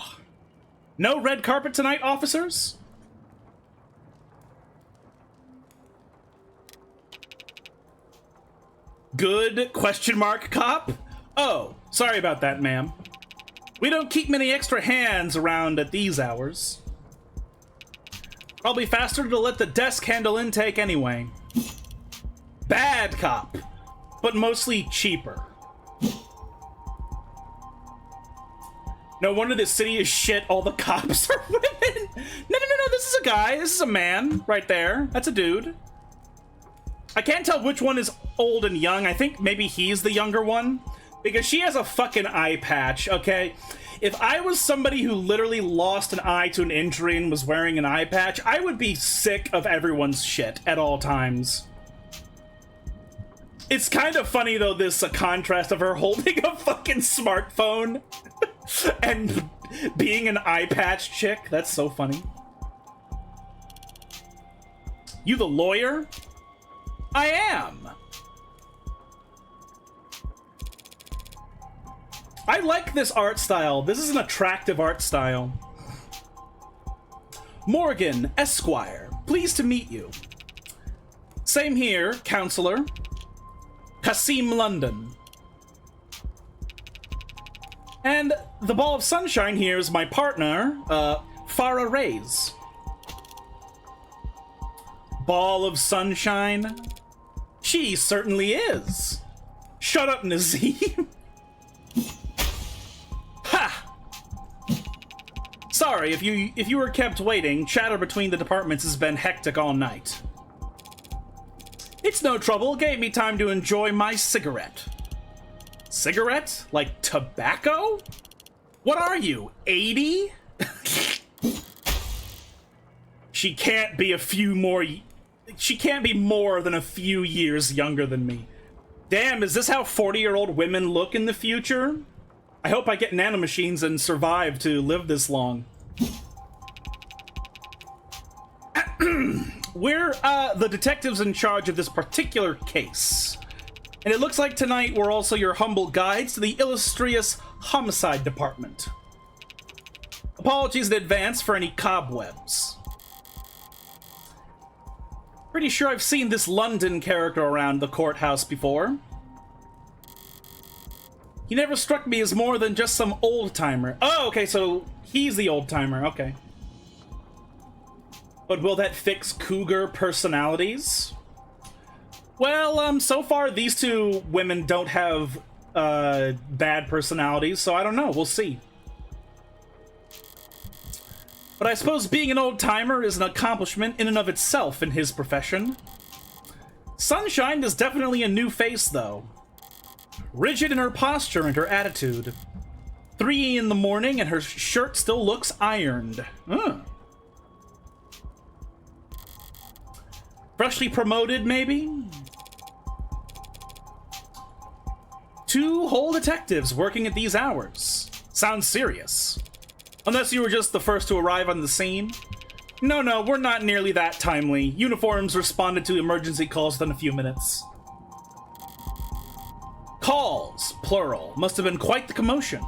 No red carpet tonight, officers? Good question mark cop? Oh, sorry about that, ma'am. We don't keep many extra hands around at these hours. Probably faster to let the desk handle intake anyway. Bad cop, but mostly cheaper. No wonder this city is shit, all the cops are women. No, this is a guy, this is a man, right there. That's a dude. I can't tell which one is old and young. I think maybe he's the younger one, because she has a fucking eye patch, okay? If I was somebody who literally lost an eye to an injury and was wearing an eye patch, I would be sick of everyone's shit at all times. It's kind of funny, though, this contrast of her holding a fucking smartphone and being an eye patch chick. That's so funny. You the lawyer? I am. I like this art style. This is an attractive art style. Morgan, Esquire. Pleased to meet you. Same here, counselor. Kasim London. And the ball of sunshine here is my partner, Farah Reyes. Ball of sunshine? She certainly is. Shut up, Nazim. Ha! Sorry, if you were kept waiting, chatter between the departments has been hectic all night. It's no trouble, gave me time to enjoy my cigarette. Cigarette? Like tobacco? What are you, 80? She can't be she can't be more than a few years younger than me. Damn, is this how 40-year-old women look in the future? I hope I get nanomachines and survive to live this long. We're the detectives in charge of this particular case. And it looks like tonight we're also your humble guides to the illustrious homicide department. Apologies in advance for any cobwebs. Pretty sure I've seen this London character around the courthouse before. He never struck me as more than just some old-timer. Oh, okay, so he's the old-timer, okay. But will that fix cougar personalities? Well, so far these two women don't have bad personalities, so I don't know, we'll see. But I suppose being an old-timer is an accomplishment in and of itself in his profession. Sunshine is definitely a new face, though. Rigid in her posture and her attitude. 3 in the morning and her shirt still looks ironed. Freshly promoted, maybe? 2 whole detectives working at these hours. Sounds serious. Unless you were just the first to arrive on the scene. No, we're not nearly that timely. Uniforms responded to emergency calls within a few minutes. Calls, plural. Must have been quite the commotion.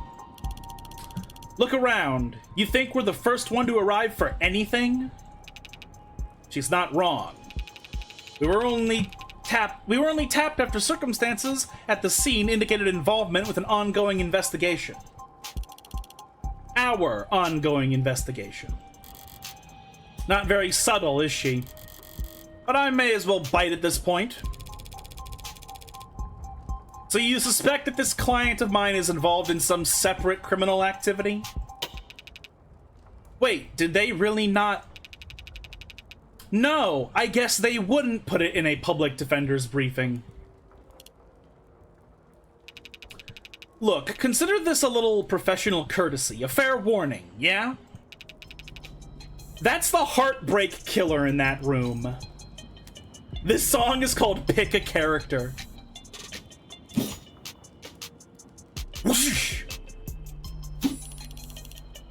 Look around. You think we're the first one to arrive for anything? She's not wrong. We were only tapped after circumstances at the scene indicated involvement with an ongoing investigation. Our ongoing investigation. Not very subtle, is she? But I may as well bite at this point. So you suspect that this client of mine is involved in some separate criminal activity? Wait, did they really not? No, I guess they wouldn't put it in a public defender's briefing. Look, consider this a little professional courtesy, a fair warning, yeah? That's the heartbreak killer in that room. This song is called Pick a Character. Whoosh.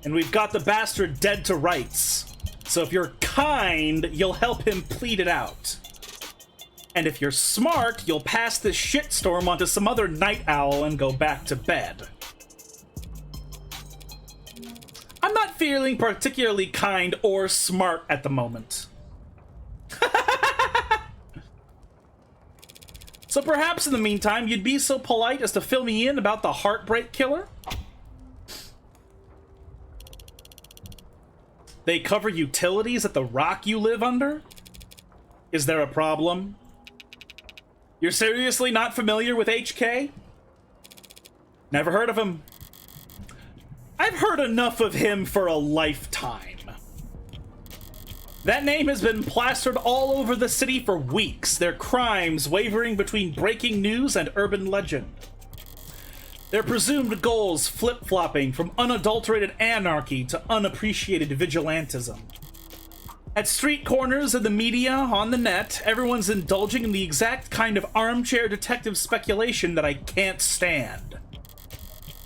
And we've got the bastard dead to rights. So if you're kind, you'll help him plead it out. And if you're smart, you'll pass this shitstorm onto some other night owl and go back to bed. I'm not feeling particularly kind or smart at the moment. So So perhaps in the meantime, you'd be so polite as to fill me in about the Heartbreak Killer? They cover utilities at the rock you live under? Is there a problem? You're seriously not familiar with HK? Never heard of him. I've heard enough of him for a lifetime. That name has been plastered all over the city for weeks, their crimes wavering between breaking news and urban legend. Their presumed goals flip-flopping from unadulterated anarchy to unappreciated vigilantism. At street corners, in the media, on the net, everyone's indulging in the exact kind of armchair detective speculation that I can't stand.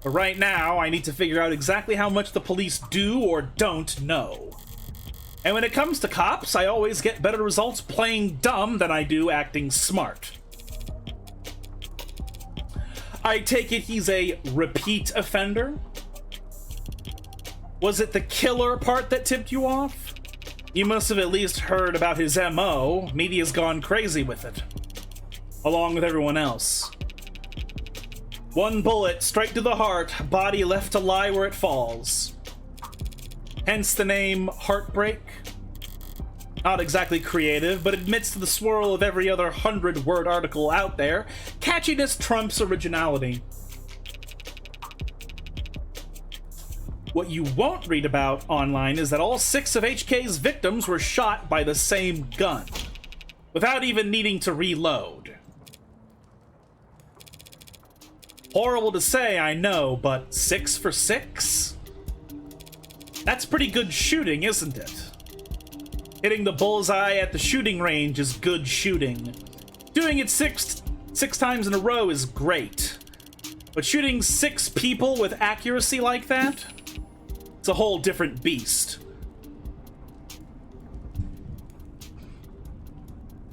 But right now, I need to figure out exactly how much the police do or don't know. And when it comes to cops, I always get better results playing dumb than I do acting smart. I take it he's a repeat offender? Was it the killer part that tipped you off? You must have at least heard about his MO. Media's gone crazy with it. Along with everyone else. One bullet, straight to the heart, body left to lie where it falls. Hence the name Heartbreak. Not exactly creative, but admits to the swirl of every other 100-word article out there. Catchiness trumps originality. What you won't read about online is that all 6 of HK's victims were shot by the same gun, without even needing to reload. Horrible to say, I know, but 6 for 6? That's pretty good shooting, isn't it? Hitting the bullseye at the shooting range is good shooting. Doing it six times in a row is great. But shooting 6 people with accuracy like that? It's a whole different beast.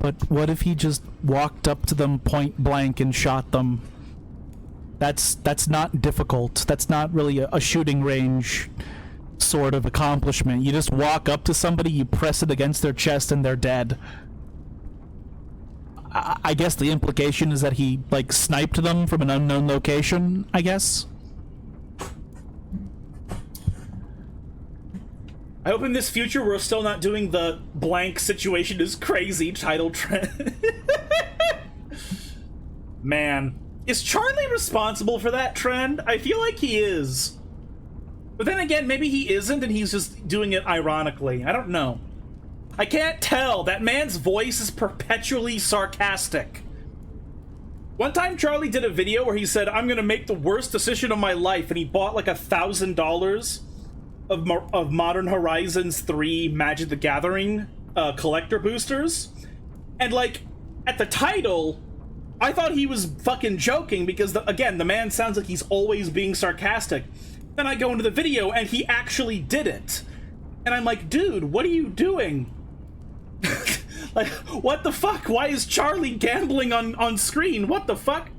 But what if he just walked up to them point blank and shot them? That's not difficult. That's not really a shooting range sort of accomplishment. You just walk up to somebody, you press it against their chest, and they're dead. I guess the implication is that he, like, sniped them from an unknown location, I guess? I hope in this future we're still not doing the blank situation is crazy title trend. Man, is Charlie responsible for that trend? I feel like he is. But then again, maybe he isn't and he's just doing it ironically. I don't know. I can't tell. That man's voice is perpetually sarcastic. One time Charlie did a video where he said, I'm gonna make the worst decision of my life, and he bought like $1,000 of Modern Horizons 3 Magic the Gathering collector boosters. And like, at the title, I thought he was fucking joking because, again, the man sounds like he's always being sarcastic. Then I go into the video and he actually did it. And I'm like, dude, what are you doing? Like, what the fuck? Why is Charlie gambling on screen? What the fuck?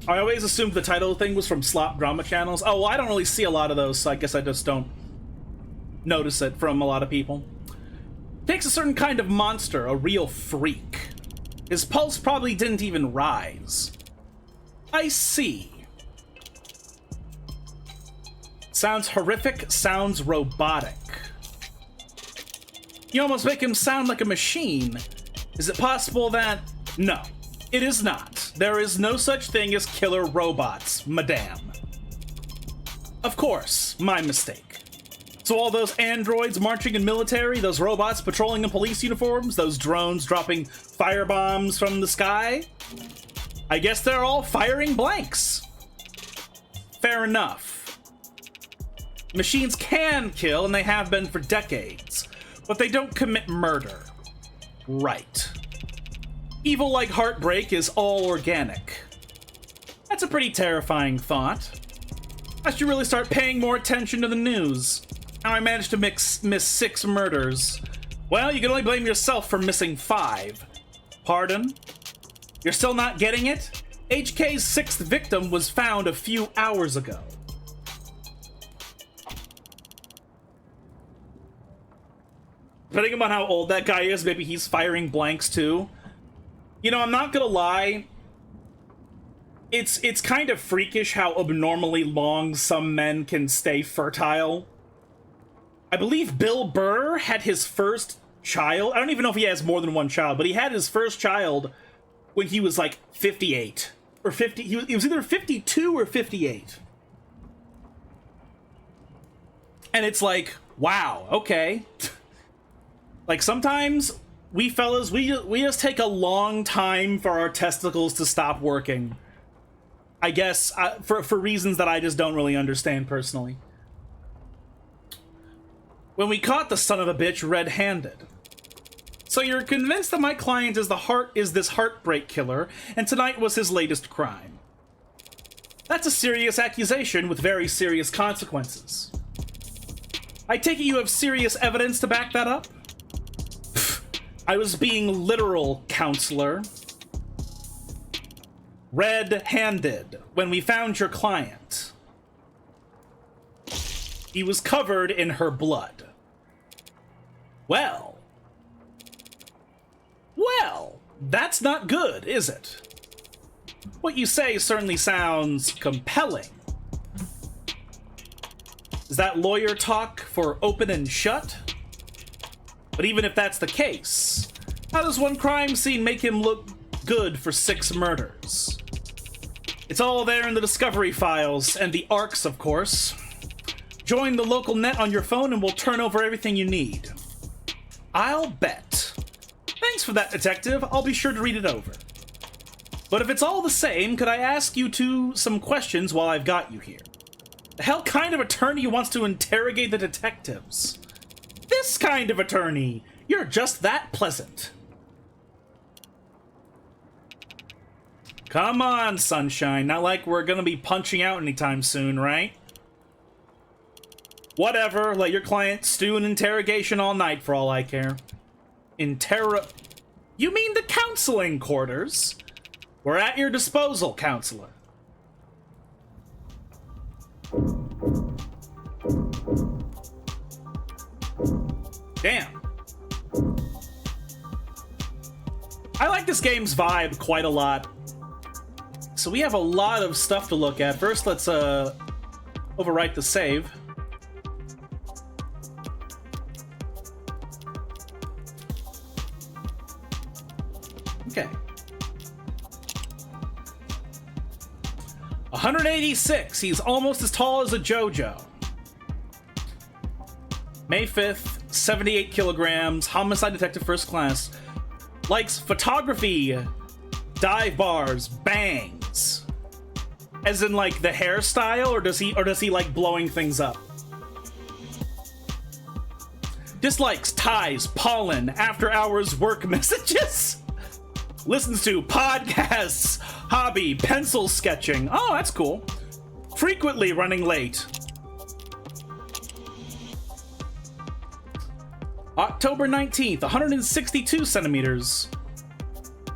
I always assumed the title thing was from slop drama channels. Oh, well, I don't really see a lot of those, so I guess I just don't notice it from a lot of people. Takes a certain kind of monster, a real freak. His pulse probably didn't even rise. I see. Sounds horrific, sounds robotic. You almost make him sound like a machine. Is it possible that... No, it is not. There is no such thing as killer robots, madame. Of course, my mistake. So all those androids marching in military, those robots patrolling in police uniforms, those drones dropping firebombs from the sky, I guess they're all firing blanks. Fair enough. Machines can kill, and they have been for decades, but they don't commit murder. Right. Evil like Heartbreak is all organic. That's a pretty terrifying thought. I should really start paying more attention to the news. How I managed to miss 6 murders. Well, you can only blame yourself for missing 5. Pardon? You're still not getting it? HK's 6th victim was found a few hours ago. Depending upon how old that guy is, maybe he's firing blanks too. You know, I'm not gonna lie. It's kind of freakish how abnormally long some men can stay fertile. I believe Bill Burr had his first child. I don't even know if he has more than one child, but he had his first child when he was like 58 or 50. He was either 52 or 58. And it's like, wow, okay. Like, sometimes we fellas, we just take a long time for our testicles to stop working. I guess, for reasons that I just don't really understand personally. When we caught the son of a bitch red-handed. So you're convinced that my client is this heartbreak killer, and tonight was his latest crime. That's a serious accusation with very serious consequences. I take it you have serious evidence to back that up? I was being literal, counselor. Red-handed when we found your client. He was covered in her blood. Well, that's not good, is it? What you say certainly sounds compelling. Is that lawyer talk for open and shut? But even if that's the case, how does one crime scene make him look good for 6 murders? It's all there in the discovery files, and the ARCs, of course. Join the local net on your phone and we'll turn over everything you need. I'll bet. Thanks for that, detective. I'll be sure to read it over. But if it's all the same, could I ask you some questions while I've got you here? The hell kind of attorney wants to interrogate the detectives? This kind of attorney. You're just that pleasant. Come on, sunshine. Not like we're gonna be punching out anytime soon, right? Whatever. Let your client stew in interrogation all night for all I care. You mean the counseling quarters? We're at your disposal, counselor. Damn. I like this game's vibe quite a lot. So we have a lot of stuff to look at. First, let's overwrite the save. Okay. 186. He's almost as tall as a JoJo. May 5th, 78 kilograms, homicide detective first class. Likes photography, dive bars, bangs. As in like the hairstyle, or does he like blowing things up? Dislikes ties, pollen, after hours work messages. Listens to podcasts, hobby, pencil sketching. Oh, that's cool. Frequently running late. October 19th, 162 centimeters.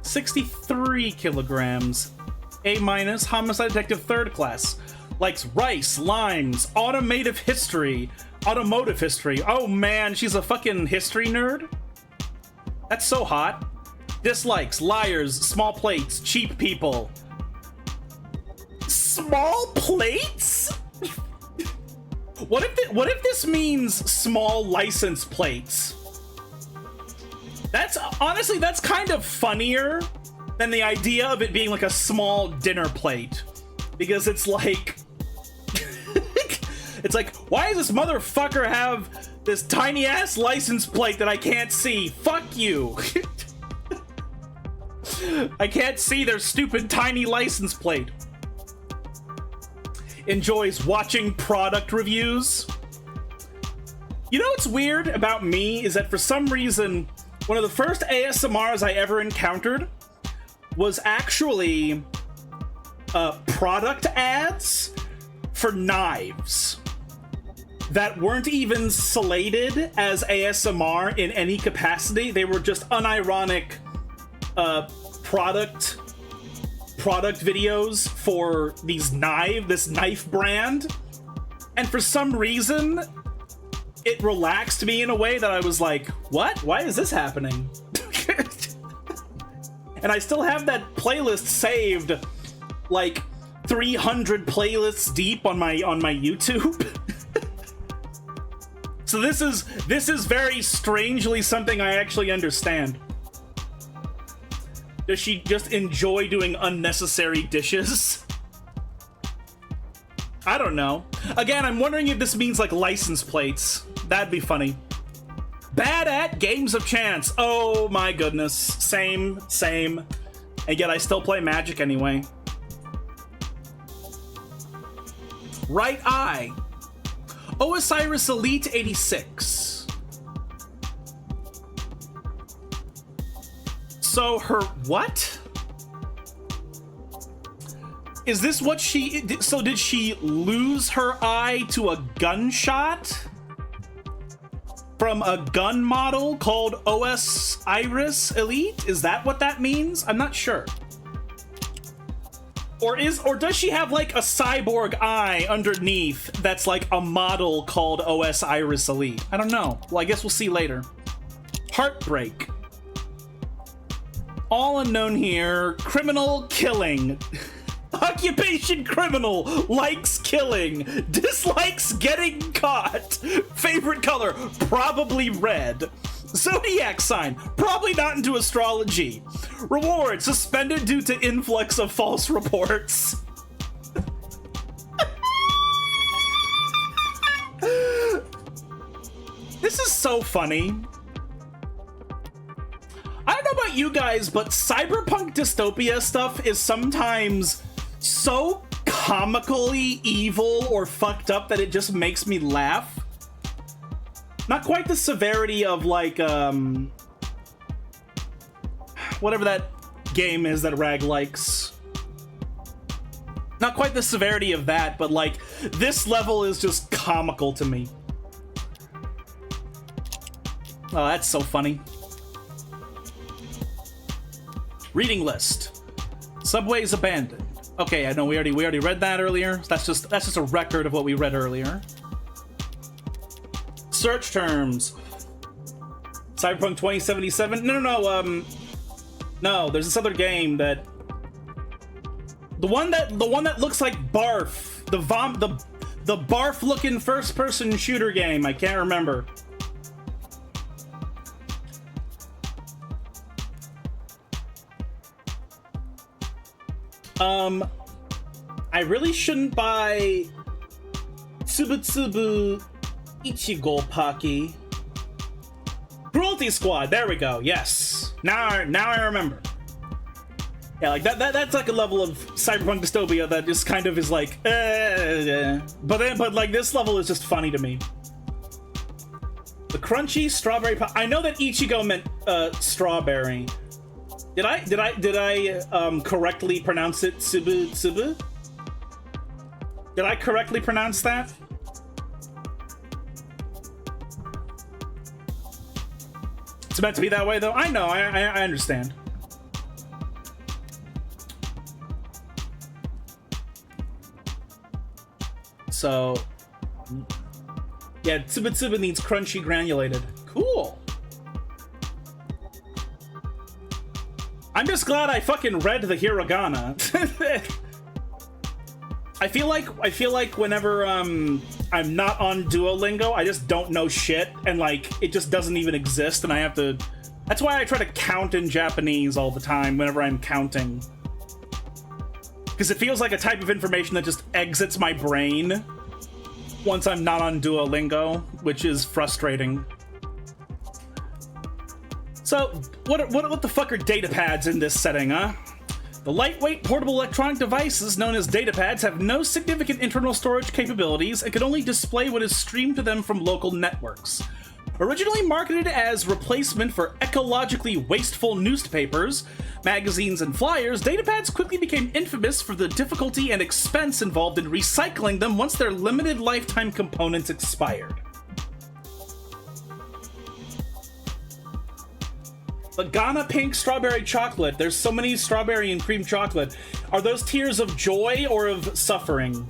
63 kilograms. A-, homicide detective third class. Likes rice, limes, automotive history. Oh man, she's a fucking history nerd? That's so hot. Dislikes liars, small plates, cheap people. Small plates? What if this means small license plates? That's honestly, that's kind of funnier than the idea of it being like a small dinner plate, because it's like it's like, why does this motherfucker have this tiny ass license plate that I can't see? Fuck you. I can't see their stupid tiny license plate. Enjoys watching product reviews. You know what's weird about me is that for some reason, one of the first ASMRs I ever encountered was actually product ads for knives that weren't even slated as ASMR in any capacity. They were just unironic product videos for this knife brand. And for some reason, it relaxed me in a way that I was like, what? Why is this happening? And I still have that playlist saved, like 300 playlists deep on my YouTube. So this is very strangely something I actually understand. Does she just enjoy doing unnecessary dishes? I don't know. Again, I'm wondering if this means like license plates. That'd be funny. Bad at games of chance. Oh my goodness. Same. And yet I still play Magic anyway. Right eye. Osiris Elite 86. So her what? Is this what she... So did she lose her eye to a gunshot? From a gun model called Osiris Elite? Is that what that means? I'm not sure. Or does she have like a cyborg eye underneath that's like a model called Osiris Elite? I don't know. Well, I guess we'll see later. Heartbreak. All unknown here. Criminal killing. Occupation criminal. Likes killing. Dislikes getting caught. Favorite color. Probably red. Zodiac sign. Probably not into astrology. Reward. Suspended due to influx of false reports. This is so funny. I don't know about you guys, but cyberpunk dystopia stuff is sometimes so comically evil or fucked up that it just makes me laugh. Not quite the severity of like whatever that game is that Rag likes. Not quite the severity of that, but like this level is just comical to me. Oh, that's so funny. Reading list. Subways abandoned. Okay, I know we already read that earlier. That's just a record of what we read earlier. Search terms. Cyberpunk 2077. No, there's this other game that the one that looks like Barf. The Barf looking first person shooter game. I can't remember. I really shouldn't buy Tsubutsubu Ichigo Paki. Cruelty Squad, there we go, yes. Now I remember. Yeah, like that's like a level of cyberpunk dystopia that just kind of is like, but like this level is just funny to me. The crunchy strawberry pie. I know that Ichigo meant strawberry. Did I correctly pronounce it Tsubu? Did I correctly pronounce that? It's meant to be that way, though. I know. I understand. So, yeah, Tsubu needs crunchy granulated. Cool. I'm just glad I fucking read the hiragana. I feel like whenever I'm not on Duolingo, I just don't know shit, and like it just doesn't even exist, and I have to. That's why I try to count in Japanese all the time whenever I'm counting, because it feels like a type of information that just exits my brain once I'm not on Duolingo, which is frustrating. So, what the fuck are data pads in this setting, huh? The lightweight portable electronic devices known as data pads have no significant internal storage capabilities and can only display what is streamed to them from local networks. Originally marketed as replacement for ecologically wasteful newspapers, magazines, and flyers, datapads quickly became infamous for the difficulty and expense involved in recycling them once their limited lifetime components expired. The Ghana Pink Strawberry Chocolate. There's so many strawberry and cream chocolate. Are those tears of joy or of suffering?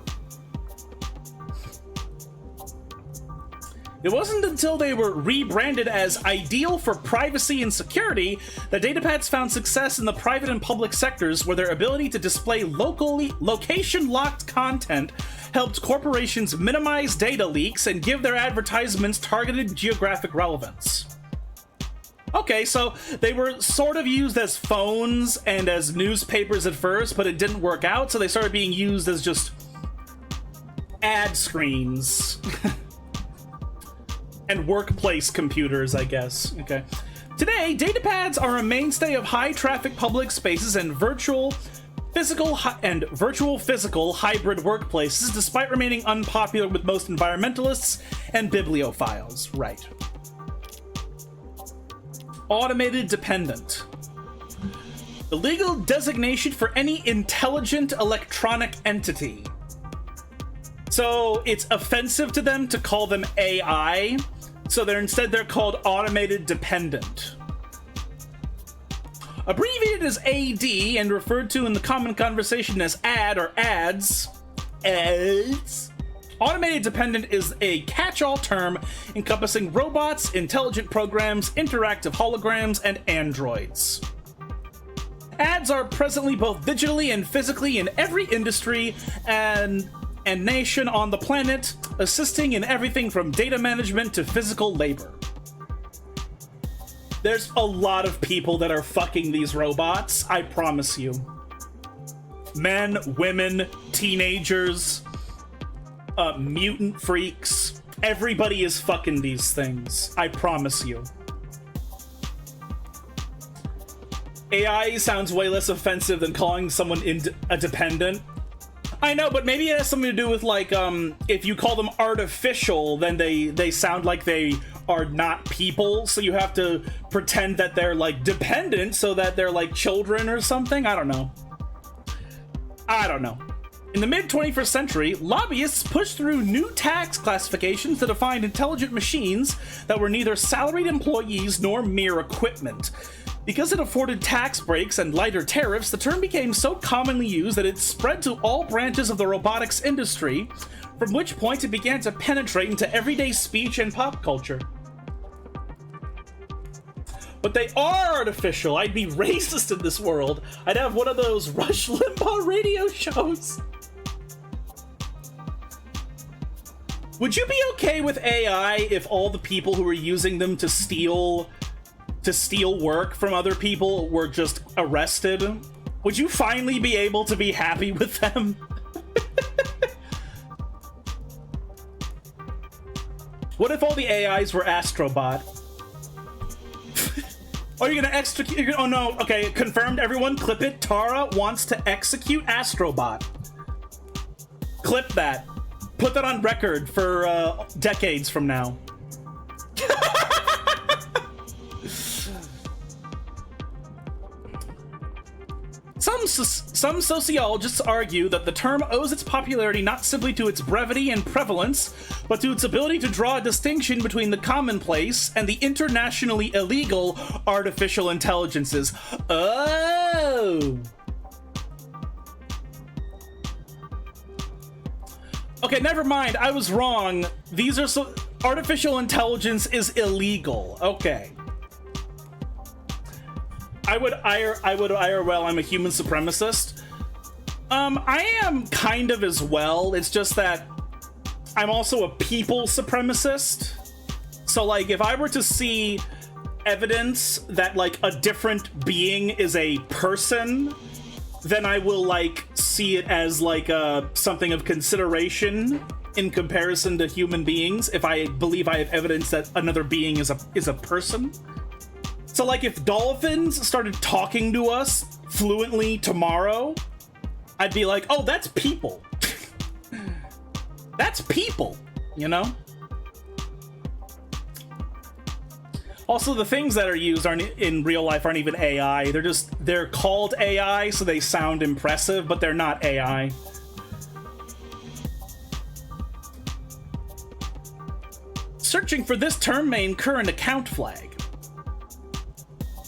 It wasn't until they were rebranded as ideal for privacy and security that datapads found success in the private and public sectors, where their ability to display location-locked content helped corporations minimize data leaks and give their advertisements targeted geographic relevance. Okay, so they were sort of used as phones and as newspapers at first, but it didn't work out, so they started being used as just ad screens. And workplace computers, I guess. Okay. Today, datapads are a mainstay of high-traffic public spaces and virtual physical hybrid workplaces, despite remaining unpopular with most environmentalists and bibliophiles. Right. Automated dependent. The legal designation for any intelligent electronic entity. So it's offensive to them to call them AI, so they're called automated dependent. Abbreviated as AD and referred to in the common conversation as ad or ads, automated dependent is a catch-all term encompassing robots, intelligent programs, interactive holograms, and androids. Ads are presently both digitally and physically in every industry and nation on the planet, assisting in everything from data management to physical labor. There's a lot of people that are fucking these robots, I promise you. Men, women, teenagers, mutant freaks. Everybody is fucking these things, I promise you. AI sounds way less offensive than calling someone a dependent. I know, but maybe it has something to do with, like, if you call them artificial, then they sound like they are not people, so you have to pretend that they're, like, dependent so that they're, like, children or something? I don't know. In the mid-21st century, lobbyists pushed through new tax classifications to define intelligent machines that were neither salaried employees nor mere equipment. Because it afforded tax breaks and lighter tariffs, the term became so commonly used that it spread to all branches of the robotics industry, from which point it began to penetrate into everyday speech and pop culture. But they are artificial. I'd be racist in this world. I'd have one of those Rush Limbaugh radio shows. Would you be okay with AI if all the people who were using them to steal work from other people were just arrested? Would you finally be able to be happy with them? What if all the AIs were Astrobot? Are you gonna execute? Oh no, okay, confirmed, everyone, clip it. Tara wants to execute Astrobot. Clip that. Put that on record for decades from now. Some sociologists argue that the term owes its popularity not simply to its brevity and prevalence, but to its ability to draw a distinction between the commonplace and the internationally illegal artificial intelligences. Oh! Okay, never mind, I was wrong. These are artificial intelligence is illegal. Okay. I would IRL, I'm a human supremacist. I am kind of as well. It's just that I'm also a people supremacist. So, like, if I were to see evidence that, like, a different being is a person, then I will, like, see it as, like, something of consideration in comparison to human beings, if I believe I have evidence that another being is a person. So, like, if dolphins started talking to us fluently tomorrow, I'd be like, oh, that's people. That's people, you know? Also, the things that are used in real life aren't even AI. They're called AI, so they sound impressive, but they're not AI. Searching for this term may incur an account flag.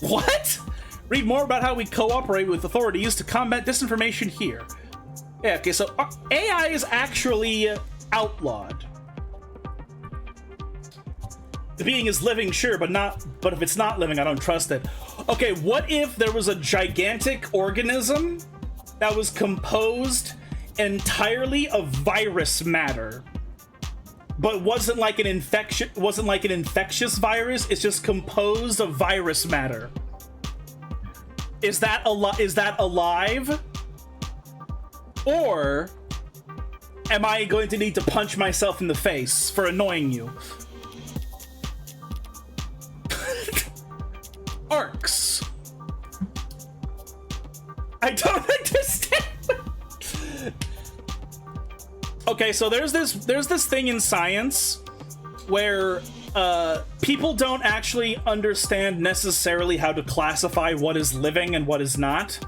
What? Read more about how we cooperate with authorities to combat disinformation here. Yeah, okay, so AI is actually outlawed. The being is living, sure, but if it's not living, I don't trust it. Okay, what if there was a gigantic organism that was composed entirely of virus matter, but wasn't like an infectious virus, it's just composed of virus matter? Is that alive? Or am I going to need to punch myself in the face for annoying you? Arcs. I don't understand. Okay, so there's this thing in science where people don't actually understand necessarily how to classify what is living and what is not,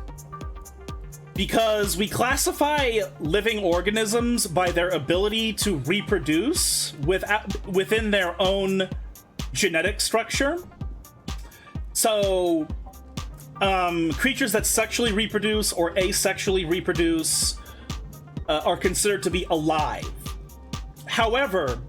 because we classify living organisms by their ability to reproduce within their own genetic structure. So creatures that sexually reproduce or asexually reproduce are considered to be alive. However,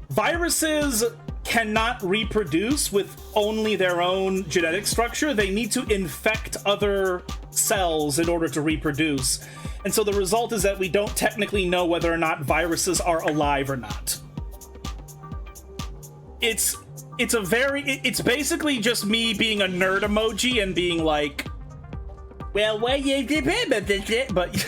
viruses cannot reproduce with only their own genetic structure. They need to infect other cells in order to reproduce. And so the result is that we don't technically know whether or not viruses are alive or not. It's basically just me being a nerd emoji and being like, well, what you did, but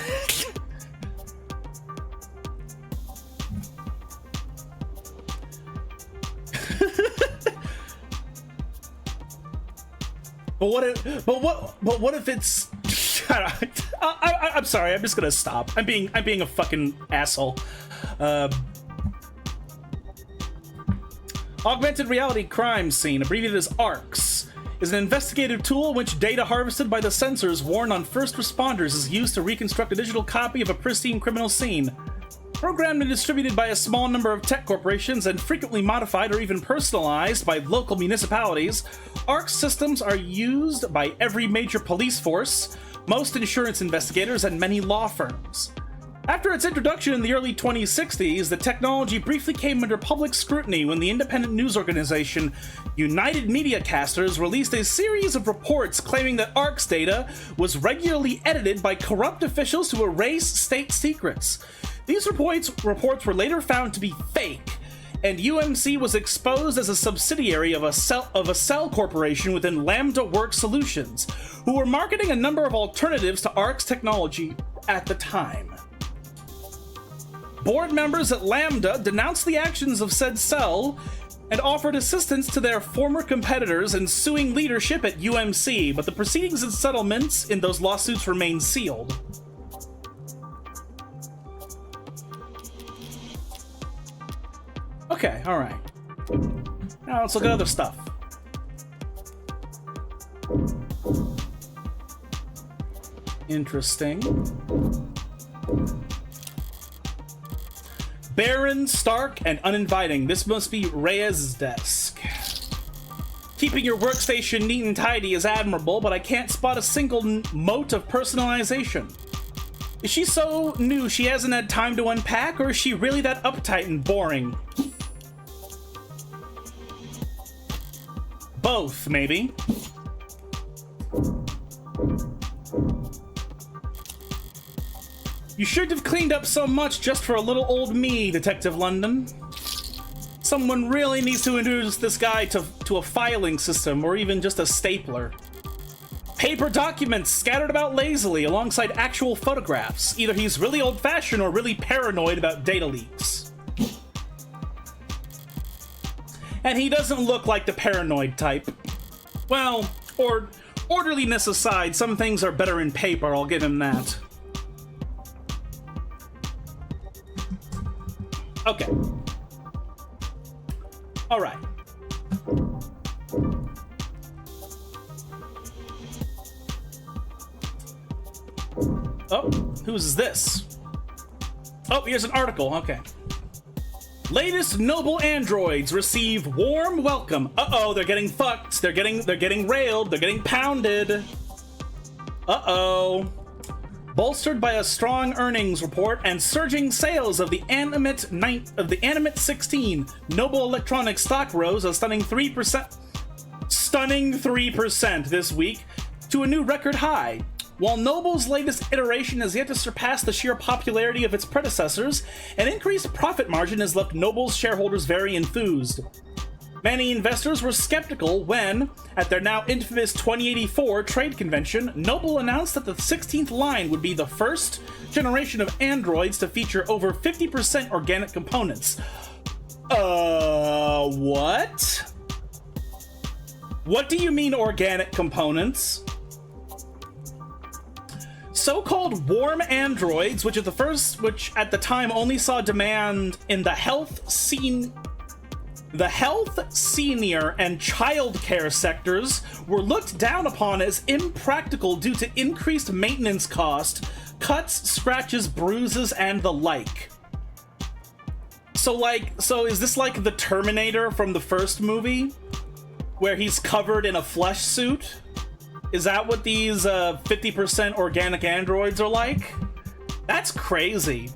But what if it's I'm sorry, I'm just gonna stop. I'm being a fucking asshole. Augmented reality crime scene, abbreviated as ARCS, is an investigative tool in which data harvested by the sensors worn on first responders is used to reconstruct a digital copy of a pristine criminal scene. Programmed and distributed by a small number of tech corporations and frequently modified or even personalized by local municipalities, ARC systems are used by every major police force, most insurance investigators, and many law firms. After its introduction in the early 2060s, the technology briefly came under public scrutiny when the independent news organization United Mediacasters released a series of reports claiming that ARC's data was regularly edited by corrupt officials to erase state secrets. These reports were later found to be fake, and UMC was exposed as a subsidiary of a cell corporation within Lambda Work Solutions, who were marketing a number of alternatives to ARC's technology at the time. Board members at Lambda denounced the actions of said cell and offered assistance to their former competitors in suing leadership at UMC, but the proceedings and settlements in those lawsuits remain sealed. Okay, alright. Now let's look at other stuff. Interesting. Barren, stark, and uninviting. This must be Reyes' desk. Keeping your workstation neat and tidy is admirable, but I can't spot a single mote of personalization. Is she so new she hasn't had time to unpack, or is she really that uptight and boring? Both, maybe. You should have cleaned up so much just for a little old me, Detective London. Someone really needs to introduce this guy to a filing system, or even just a stapler. Paper documents scattered about lazily alongside actual photographs. Either he's really old-fashioned or really paranoid about data leaks. And he doesn't look like the paranoid type. Well, or orderliness aside, some things are better in paper, I'll give him that. Okay. All right. Oh, who's this? Oh, here's an article. Okay. Latest noble androids receive warm welcome. Uh-oh, they're getting fucked. They're getting railed. They're getting pounded. Uh-oh. Bolstered by a strong earnings report and surging sales of the Animate 16, Noble Electronics stock rose a stunning 3% this week to a new record high. While Noble's latest iteration has yet to surpass the sheer popularity of its predecessors, an increased profit margin has left Noble's shareholders very enthused. Many investors were skeptical when, at their now infamous 2084 trade convention, Noble announced that the 16th line would be the first generation of androids to feature over 50% organic components. What? What do you mean organic components? So-called warm androids, which at the time only saw demand in the health, senior, and childcare sectors, were looked down upon as impractical due to increased maintenance cost, cuts, scratches, bruises, and the like. So is this like the Terminator from the first movie, where he's covered in a flesh suit? Is that what these 50% organic androids are like? That's crazy.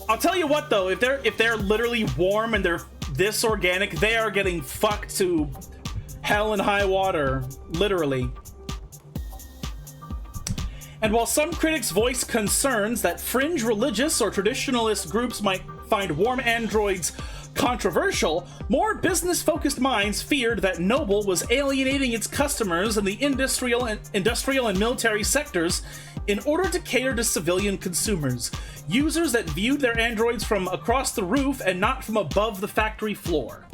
I'll tell you what though, if they're literally warm and they're this organic, they are getting fucked to hell and high water, literally. And while some critics voice concerns that fringe religious or traditionalist groups might find warm androids controversial, more business-focused minds feared that Noble was alienating its customers in the industrial and military sectors in order to cater to civilian consumers, users that viewed their androids from across the roof and not from above the factory floor.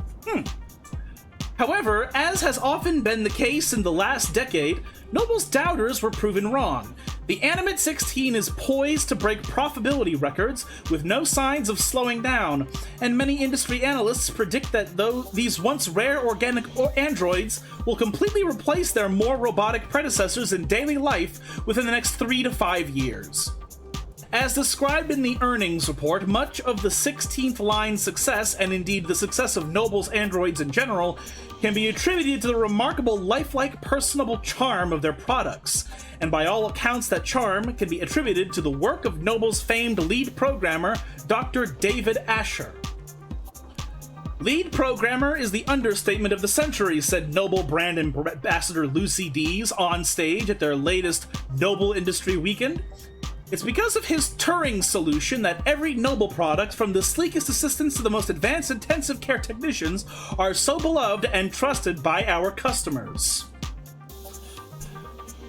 However, as has often been the case in the last decade, Noble's doubters were proven wrong. The Animate 16 is poised to break profitability records with no signs of slowing down, and many industry analysts predict that these once rare organic androids will completely replace their more robotic predecessors in daily life within the next 3 to 5 years. As described in the earnings report, much of the 16th line's success, and indeed the success of Noble's androids in general, can be attributed to the remarkable lifelike, personable charm of their products. And by all accounts, that charm can be attributed to the work of Noble's famed lead programmer, Dr. David Asher. Lead programmer is the understatement of the century, said Noble brand ambassador Lucy Dees on stage at their latest Noble Industry Weekend. It's because of his Turing solution that every Noble product, from the sleekest assistants to the most advanced intensive care technicians, are so beloved and trusted by our customers.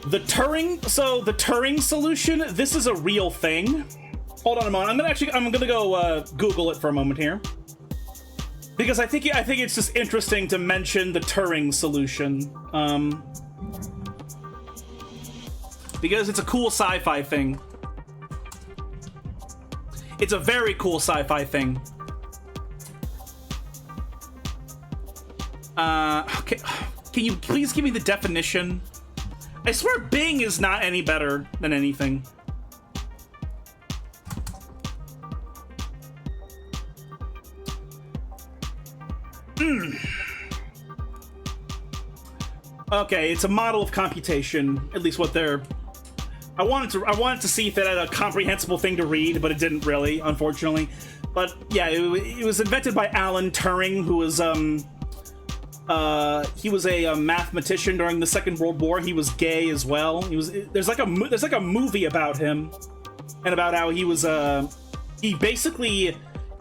The Turing solution, this is a real thing. Hold on a moment. I'm gonna go Google it for a moment here, because I think it's just interesting to mention the Turing solution, because it's a cool sci-fi thing. It's a very cool sci-fi thing. Okay, can you please give me the definition? I swear Bing is not any better than anything. Okay, it's a model of computation, at least what they're... I wanted to see if it had a comprehensible thing to read, but it didn't really, unfortunately. But yeah, it was invented by Alan Turing, who was he was a mathematician during the Second World War. He was gay as well. There's like a movie about him, and about how he was he basically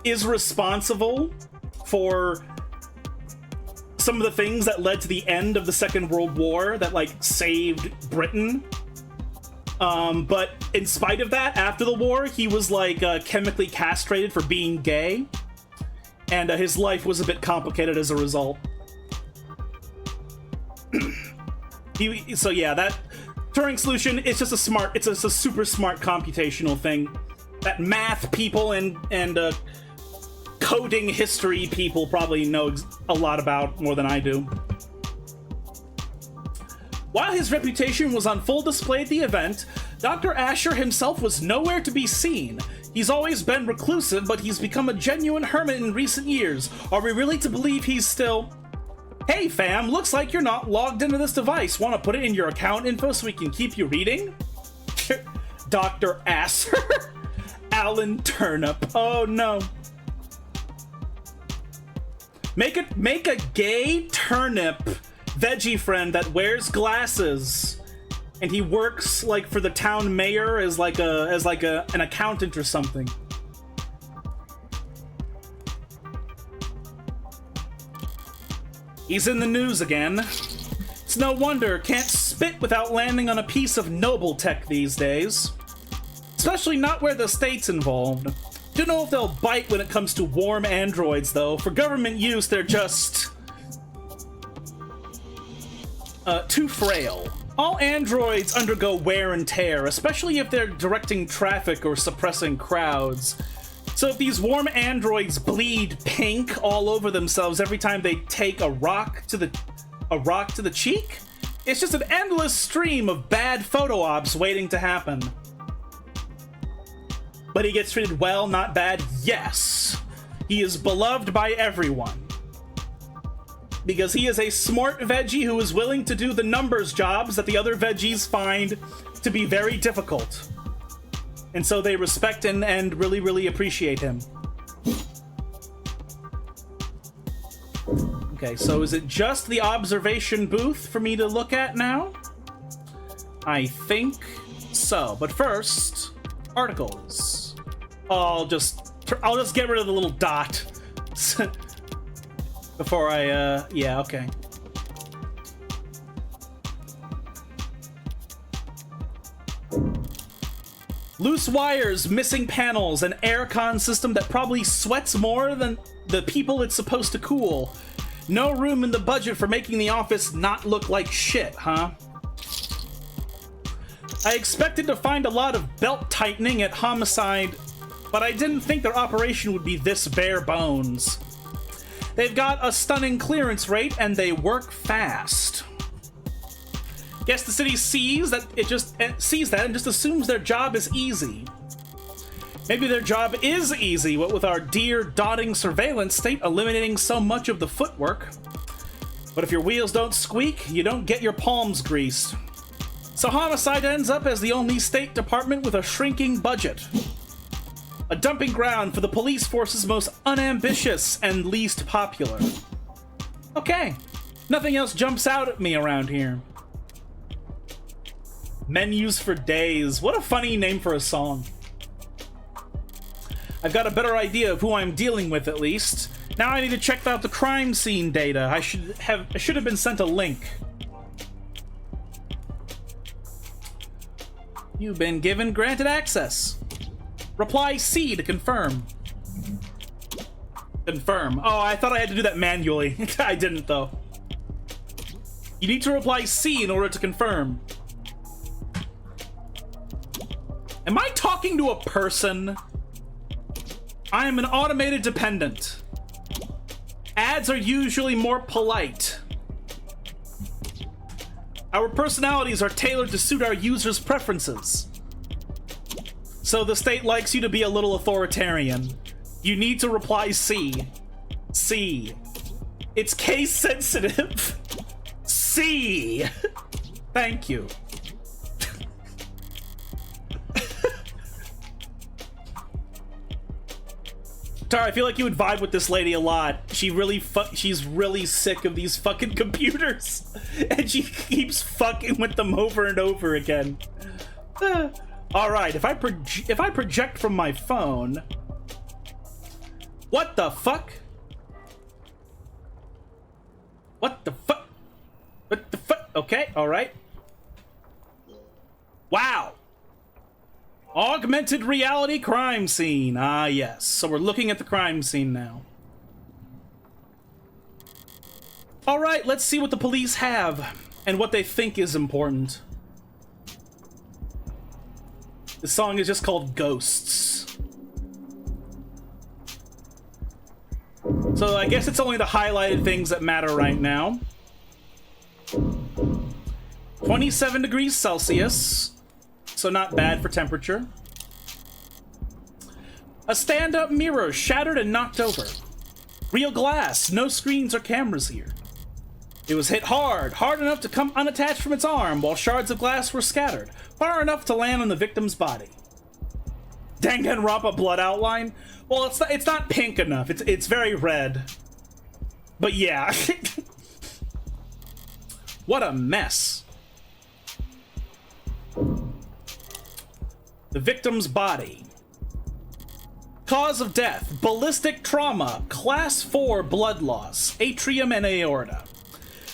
is responsible for some of the things that led to the end of the Second World War that like saved Britain. But in spite of that, after the war, he was like chemically castrated for being gay, and his life was a bit complicated as a result. So yeah, that Turing solution, it's just it's a super smart computational thing that math people and coding history people probably know a lot about, more than I do. While his reputation was on full display at the event, Dr. Asher himself was nowhere to be seen. He's always been reclusive, but he's become a genuine hermit in recent years. Are we really to believe he's still... Hey fam, looks like you're not logged into this device. Want to put it in your account info so we can keep you reading? Dr. Asser. Alan Turnip. Oh no. Make a gay turnip veggie friend that wears glasses, and he works like for the town mayor as an accountant or something. He's in the news again. It's no wonder, can't spit without landing on a piece of noble tech these days. Especially not where the state's involved. Don't know if they'll bite when it comes to warm androids, though. For government use, they're just too frail. All androids undergo wear and tear, especially if they're directing traffic or suppressing crowds. So if these warm androids bleed pink all over themselves every time they take a rock to the cheek, it's just an endless stream of bad photo ops waiting to happen. But he gets treated well, not bad. Yes, he is beloved by everyone. Because he is a smart veggie who is willing to do the numbers jobs that the other veggies find to be very difficult. And so they respect and really, really appreciate him. Okay, so is it just the observation booth for me to look at now? I think so. But first, articles. I'll just get rid of the little dot before I yeah, okay. Loose wires, missing panels, an aircon system that probably sweats more than the people it's supposed to cool. No room in the budget for making the office not look like shit, huh? I expected to find a lot of belt tightening at Homicide, but I didn't think their operation would be this bare bones. They've got a stunning clearance rate, and they work fast. Guess the city sees that and just assumes their job is easy. Maybe their job is easy, what with our dear dotting surveillance state eliminating so much of the footwork. But if your wheels don't squeak, you don't get your palms greased. So Homicide ends up as the only state department with a shrinking budget. A dumping ground for the police force's most unambitious and least popular. Okay, nothing else jumps out at me around here. Menus for days. What a funny name for a song. I've got a better idea of who I'm dealing with, at least. Now I need to check out the crime scene data. I should have been sent a link. You've been given granted access. Reply C to confirm. Confirm. Oh, I thought I had to do that manually. I didn't, though. You need to reply C in order to confirm. Am I talking to a person? I am an automated dependent. Ads are usually more polite. Our personalities are tailored to suit our users' preferences. So the state likes you to be a little authoritarian. You need to reply C. C. It's case sensitive. C. Thank you. Tara, I feel like you would vibe with this lady a lot. She's really sick of these fucking computers, and she keeps fucking with them over and over again. All right, if I project from my phone, what the fuck? What the fuck? What the fuck? Okay, all right. Wow. Augmented reality crime scene. Ah, yes. So we're looking at the crime scene now. All right, let's see what the police have and what they think is important. The song is just called Ghosts. So I guess it's only the highlighted things that matter right now. 27 degrees Celsius. So not bad for temperature. A stand-up mirror shattered and knocked over. Real glass, no screens or cameras here. It was hit hard enough to come unattached from its arm, while shards of glass were scattered, far enough to land on the victim's body. Danganronpa blood outline? Well, it's not pink enough. It's very red. But yeah. What a mess. The victim's body. Cause of death, ballistic trauma, class 4 blood loss, atrium and aorta.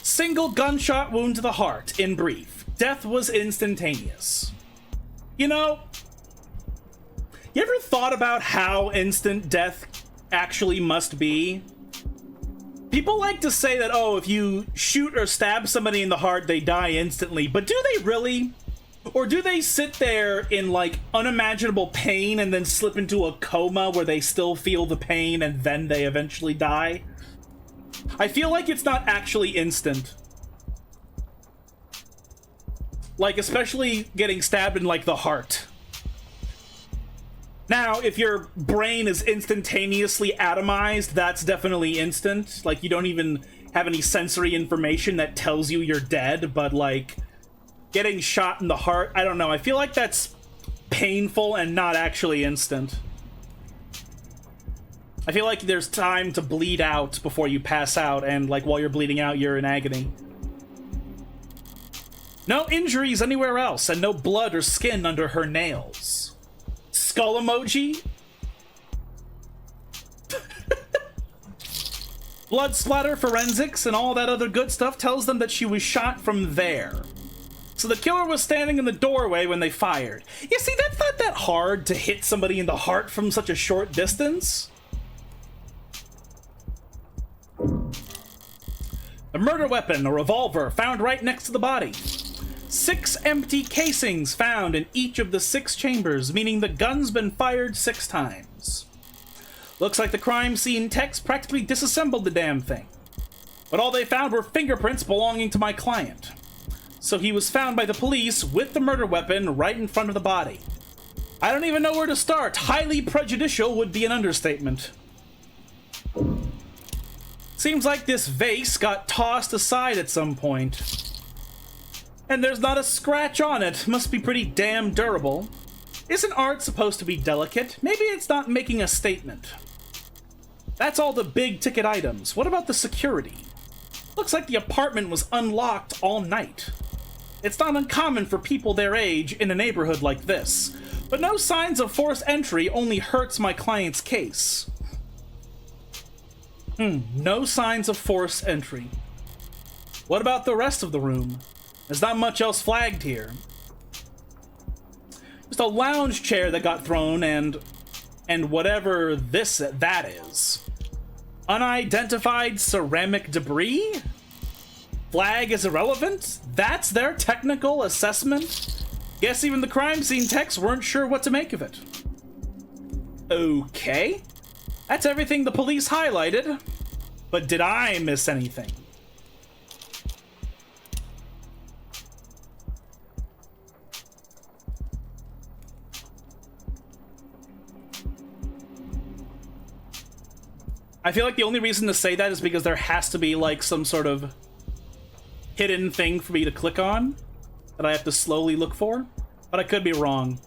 Single gunshot wound to the heart, in brief. Death was instantaneous. You know, you ever thought about how instant death actually must be? People like to say that, oh, if you shoot or stab somebody in the heart, they die instantly. But do they really? Or do they sit there in, like, unimaginable pain and then slip into a coma where they still feel the pain and then they eventually die? I feel like it's not actually instant. Like, especially getting stabbed in, like, the heart. Now, if your brain is instantaneously atomized, that's definitely instant. Like, you don't even have any sensory information that tells you you're dead, but, like, getting shot in the heart, I don't know. I feel like that's painful and not actually instant. I feel like there's time to bleed out before you pass out, and, like, while you're bleeding out, you're in agony. No injuries anywhere else, and no blood or skin under her nails. Skull emoji? Blood splatter forensics and all that other good stuff tells them that she was shot from there. So the killer was standing in the doorway when they fired. You see, that's not that hard to hit somebody in the heart from such a short distance. The murder weapon, a revolver, found right next to the body. 6 empty casings found in each of the 6 chambers, meaning the gun's been fired 6 times. Looks like the crime scene techs practically disassembled the damn thing. But all they found were fingerprints belonging to my client. So he was found by the police with the murder weapon right in front of the body. I don't even know where to start. Highly prejudicial would be an understatement. Seems like this vase got tossed aside at some point. And there's not a scratch on it. Must be pretty damn durable. Isn't art supposed to be delicate? Maybe it's not making a statement. That's all the big ticket items. What about the security? Looks like the apartment was unlocked all night. It's not uncommon for people their age in a neighborhood like this, but no signs of forced entry only hurts my client's case. No signs of forced entry. What about the rest of the room? There's not much else flagged here. Just a lounge chair that got thrown and whatever that is. Unidentified ceramic debris? Flag is irrelevant? That's their technical assessment? Guess even the crime scene techs weren't sure what to make of it. Okay. That's everything the police highlighted. But did I miss anything? I feel like the only reason to say that is because there has to be, like, some sort of hidden thing for me to click on that I have to slowly look for, but I could be wrong.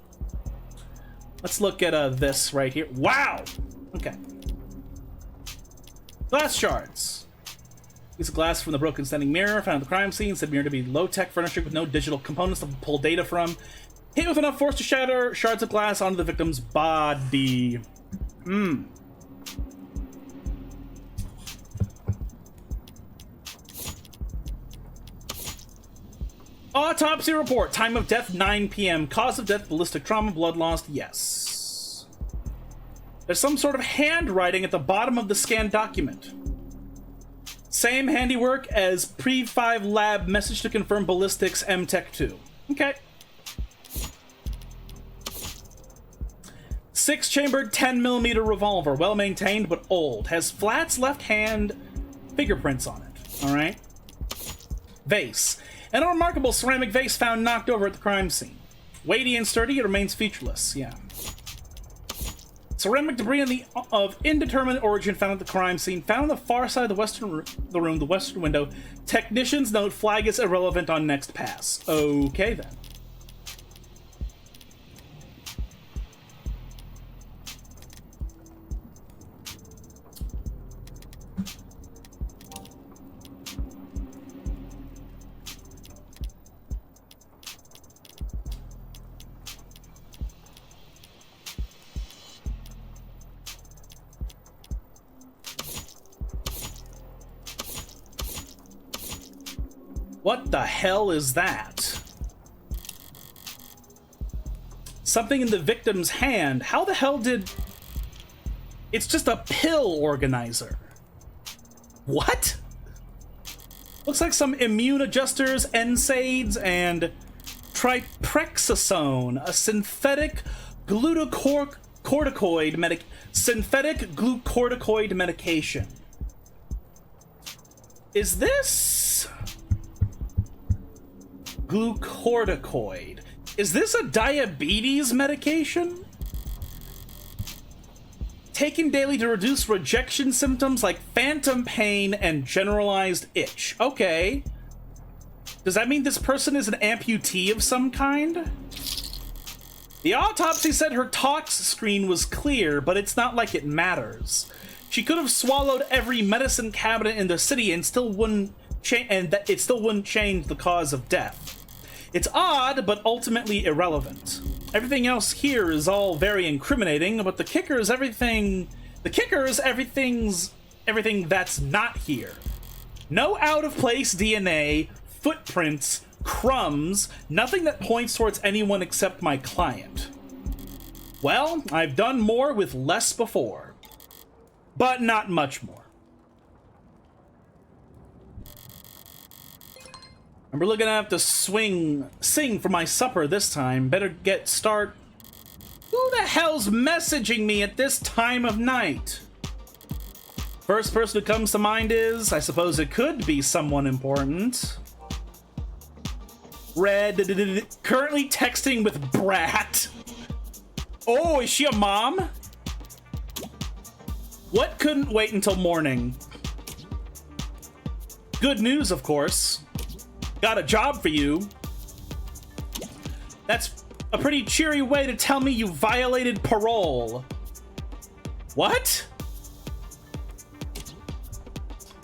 Let's look at this right here. Wow! Okay. Glass shards. Piece of glass from the broken standing mirror found at the crime scene. Said mirror to be low-tech furniture with no digital components to pull data from. Hit with enough force to shatter shards of glass onto the victim's body. Autopsy report. Time of death, 9 p.m. Cause of death, ballistic trauma, blood lost. Yes. There's some sort of handwriting at the bottom of the scanned document. Same handiwork as Pre-5 Lab message to confirm ballistics MTech 2. Okay. 6-chambered 10mm revolver. Well-maintained, but old. Has Flat's left hand fingerprints on it. Alright. Vase. An unremarkable ceramic vase found knocked over at the crime scene. Weighty and sturdy, it remains featureless. Yeah. Ceramic debris of indeterminate origin found at the crime scene. Found on the far side of the the western window. Technicians note flag is irrelevant on next pass. Okay, then. What the hell is that? Something in the victim's hand. How the hell did... It's just a pill organizer. What? Looks like some immune adjusters, NSAIDs, and triprexazone, a synthetic glucocorticoid medication. Is this glucocorticoid? Is this a diabetes medication? Taken daily to reduce rejection symptoms like phantom pain and generalized itch. Okay. Does that mean this person is an amputee of some kind? The autopsy said her tox screen was clear, but it's not like it matters. She could have swallowed every medicine cabinet in the city and still wouldn't it still wouldn't change the cause of death. It's odd, but ultimately irrelevant. Everything else here is all very incriminating, but the kicker is everything that's not here. No out-of-place DNA, footprints, crumbs, nothing that points towards anyone except my client. Well, I've done more with less before, but not much more. And we're gonna have to sing for my supper this time. Better get start. Who the hell's messaging me at this time of night? First person who comes to mind is, I suppose it could be someone important. Red, currently texting with Brat. Oh, is she a mom? What couldn't wait until morning? Good news, of course. Got a job for you. That's a pretty cheery way to tell me you violated parole. What?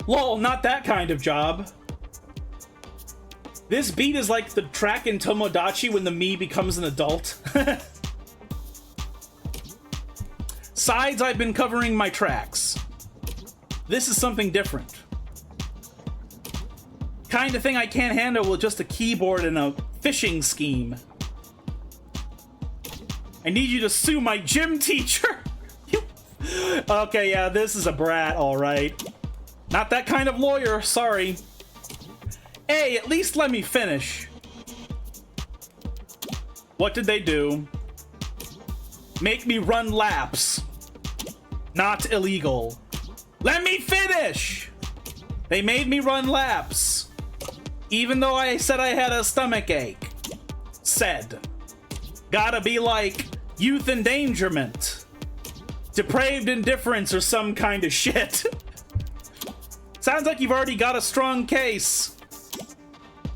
Lol, not that kind of job. This beat is like the track in Tomodachi when the me becomes an adult. Sides, I've been covering my tracks. This is something different. Kind of thing I can't handle with just a keyboard and a phishing scheme. I need you to sue my gym teacher. Okay, yeah, this is a Brat, alright. Not that kind of lawyer, sorry. Hey, at least let me finish. What did they do? Make me run laps. Not illegal. Let me finish! They made me run laps. Even though I said I had a stomach ache. Said. Gotta be like youth endangerment. Depraved indifference or some kind of shit. Sounds like you've already got a strong case.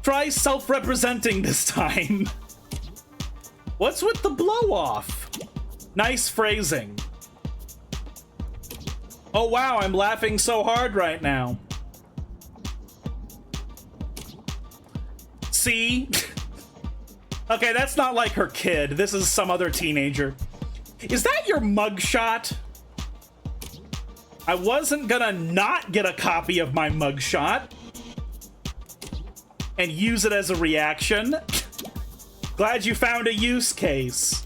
Try self-representing this time. What's with the blow-off? Nice phrasing. Oh wow, I'm laughing so hard right now. See? Okay, that's not like her kid. This is some other teenager. Is that your mugshot? I wasn't gonna not get a copy of my mugshot and use it as a reaction. Glad you found a use case.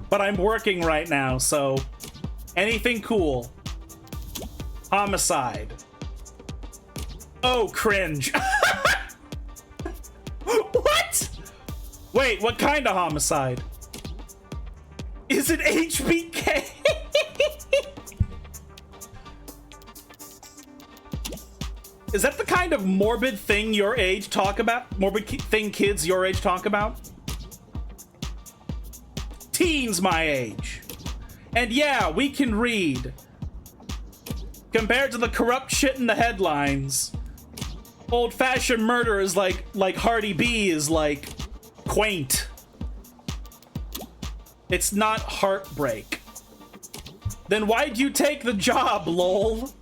But I'm working right now, so anything cool. Homicide. Oh, cringe. What? Wait, what kind of homicide? Is it HBK? Is that the kind of morbid thing your age talk about? Morbid thing kids your age talk about? Teens my age. And yeah, we can read. Compared to the corrupt shit in the headlines, old-fashioned murder is like Hardy B is like quaint. It's not heartbreak. Then why'd you take the job, lol?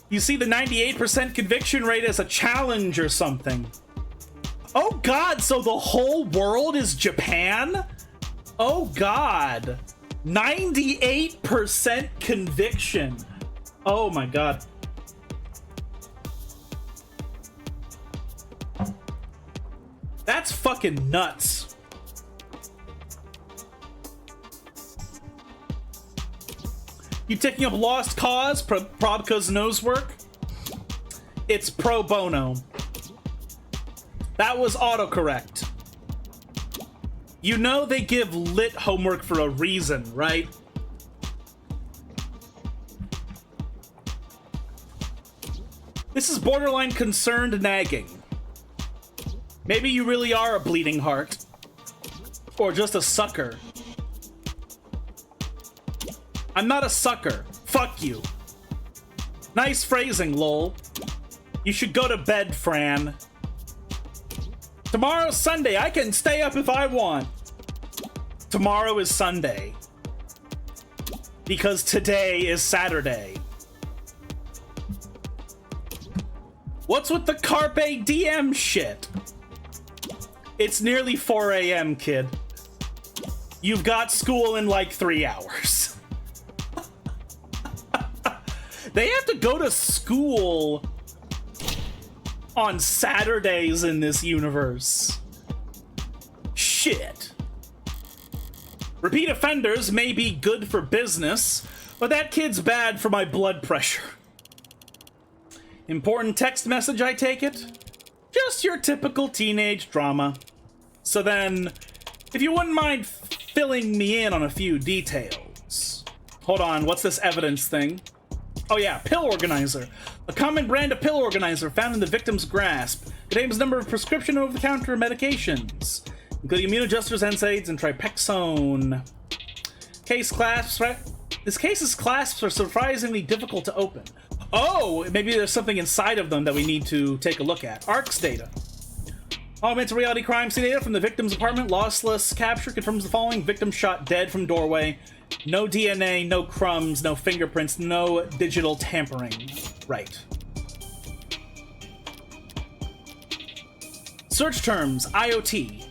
You see the 98% conviction rate as a challenge or something. Oh god, so the whole world is Japan? Oh god. 98% conviction. Oh my god. That's fucking nuts. You taking up Lost Cause, Probka's nose work? It's pro bono. That was autocorrect. You know they give lit homework for a reason, right? This is borderline concerned nagging. Maybe you really are a bleeding heart. Or just a sucker. I'm not a sucker. Fuck you. Nice phrasing, lol. You should go to bed, Fran. Tomorrow's Sunday. I can stay up if I want. Tomorrow is Sunday. Because today is Saturday. What's with the Carpe Diem shit? It's nearly 4 a.m., kid. You've got school in like 3 hours. They have to go to school on Saturdays in this universe. Shit. Repeat offenders may be good for business, but that kid's bad for my blood pressure. Important text message, I take it? Just your typical teenage drama. So then, if you wouldn't mind filling me in on a few details. Hold on, what's this evidence thing? Oh yeah, pill organizer. A common brand of pill organizer found in the victim's grasp. Contains a number of prescription over-the-counter medications, including immune adjusters, NSAIDs, and tripexone. This case's clasps are surprisingly difficult to open. Oh, maybe there's something inside of them that we need to take a look at. ARCS data. Augmented reality crime scene data from the victim's apartment. Lossless capture confirms the following. Victim shot dead from doorway. No DNA, no crumbs, no fingerprints, no digital tampering. Right. Search terms, IoT.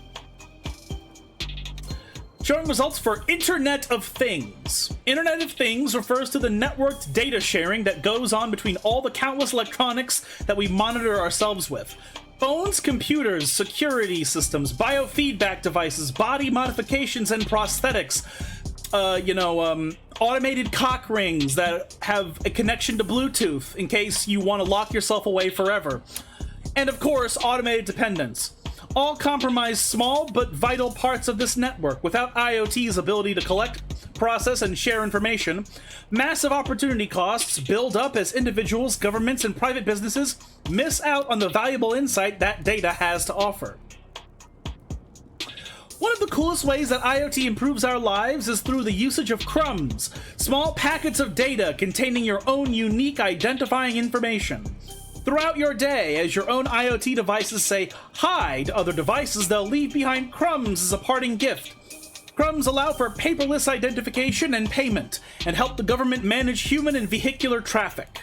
Showing results for Internet of Things. Internet of Things refers to the networked data sharing that goes on between all the countless electronics that we monitor ourselves with. Phones, computers, security systems, biofeedback devices, body modifications, and prosthetics. Automated cock rings that have a connection to Bluetooth in case you want to lock yourself away forever. And of course, automated dependence. All compromise small but vital parts of this network. Without IoT's ability to collect, process, and share information, massive opportunity costs build up as individuals, governments, and private businesses miss out on the valuable insight that data has to offer. One of the coolest ways that IoT improves our lives is through the usage of crumbs, small packets of data containing your own unique identifying information. Throughout your day, as your own IoT devices say hi to other devices, they'll leave behind crumbs as a parting gift. Crumbs allow for paperless identification and payment, and help the government manage human and vehicular traffic.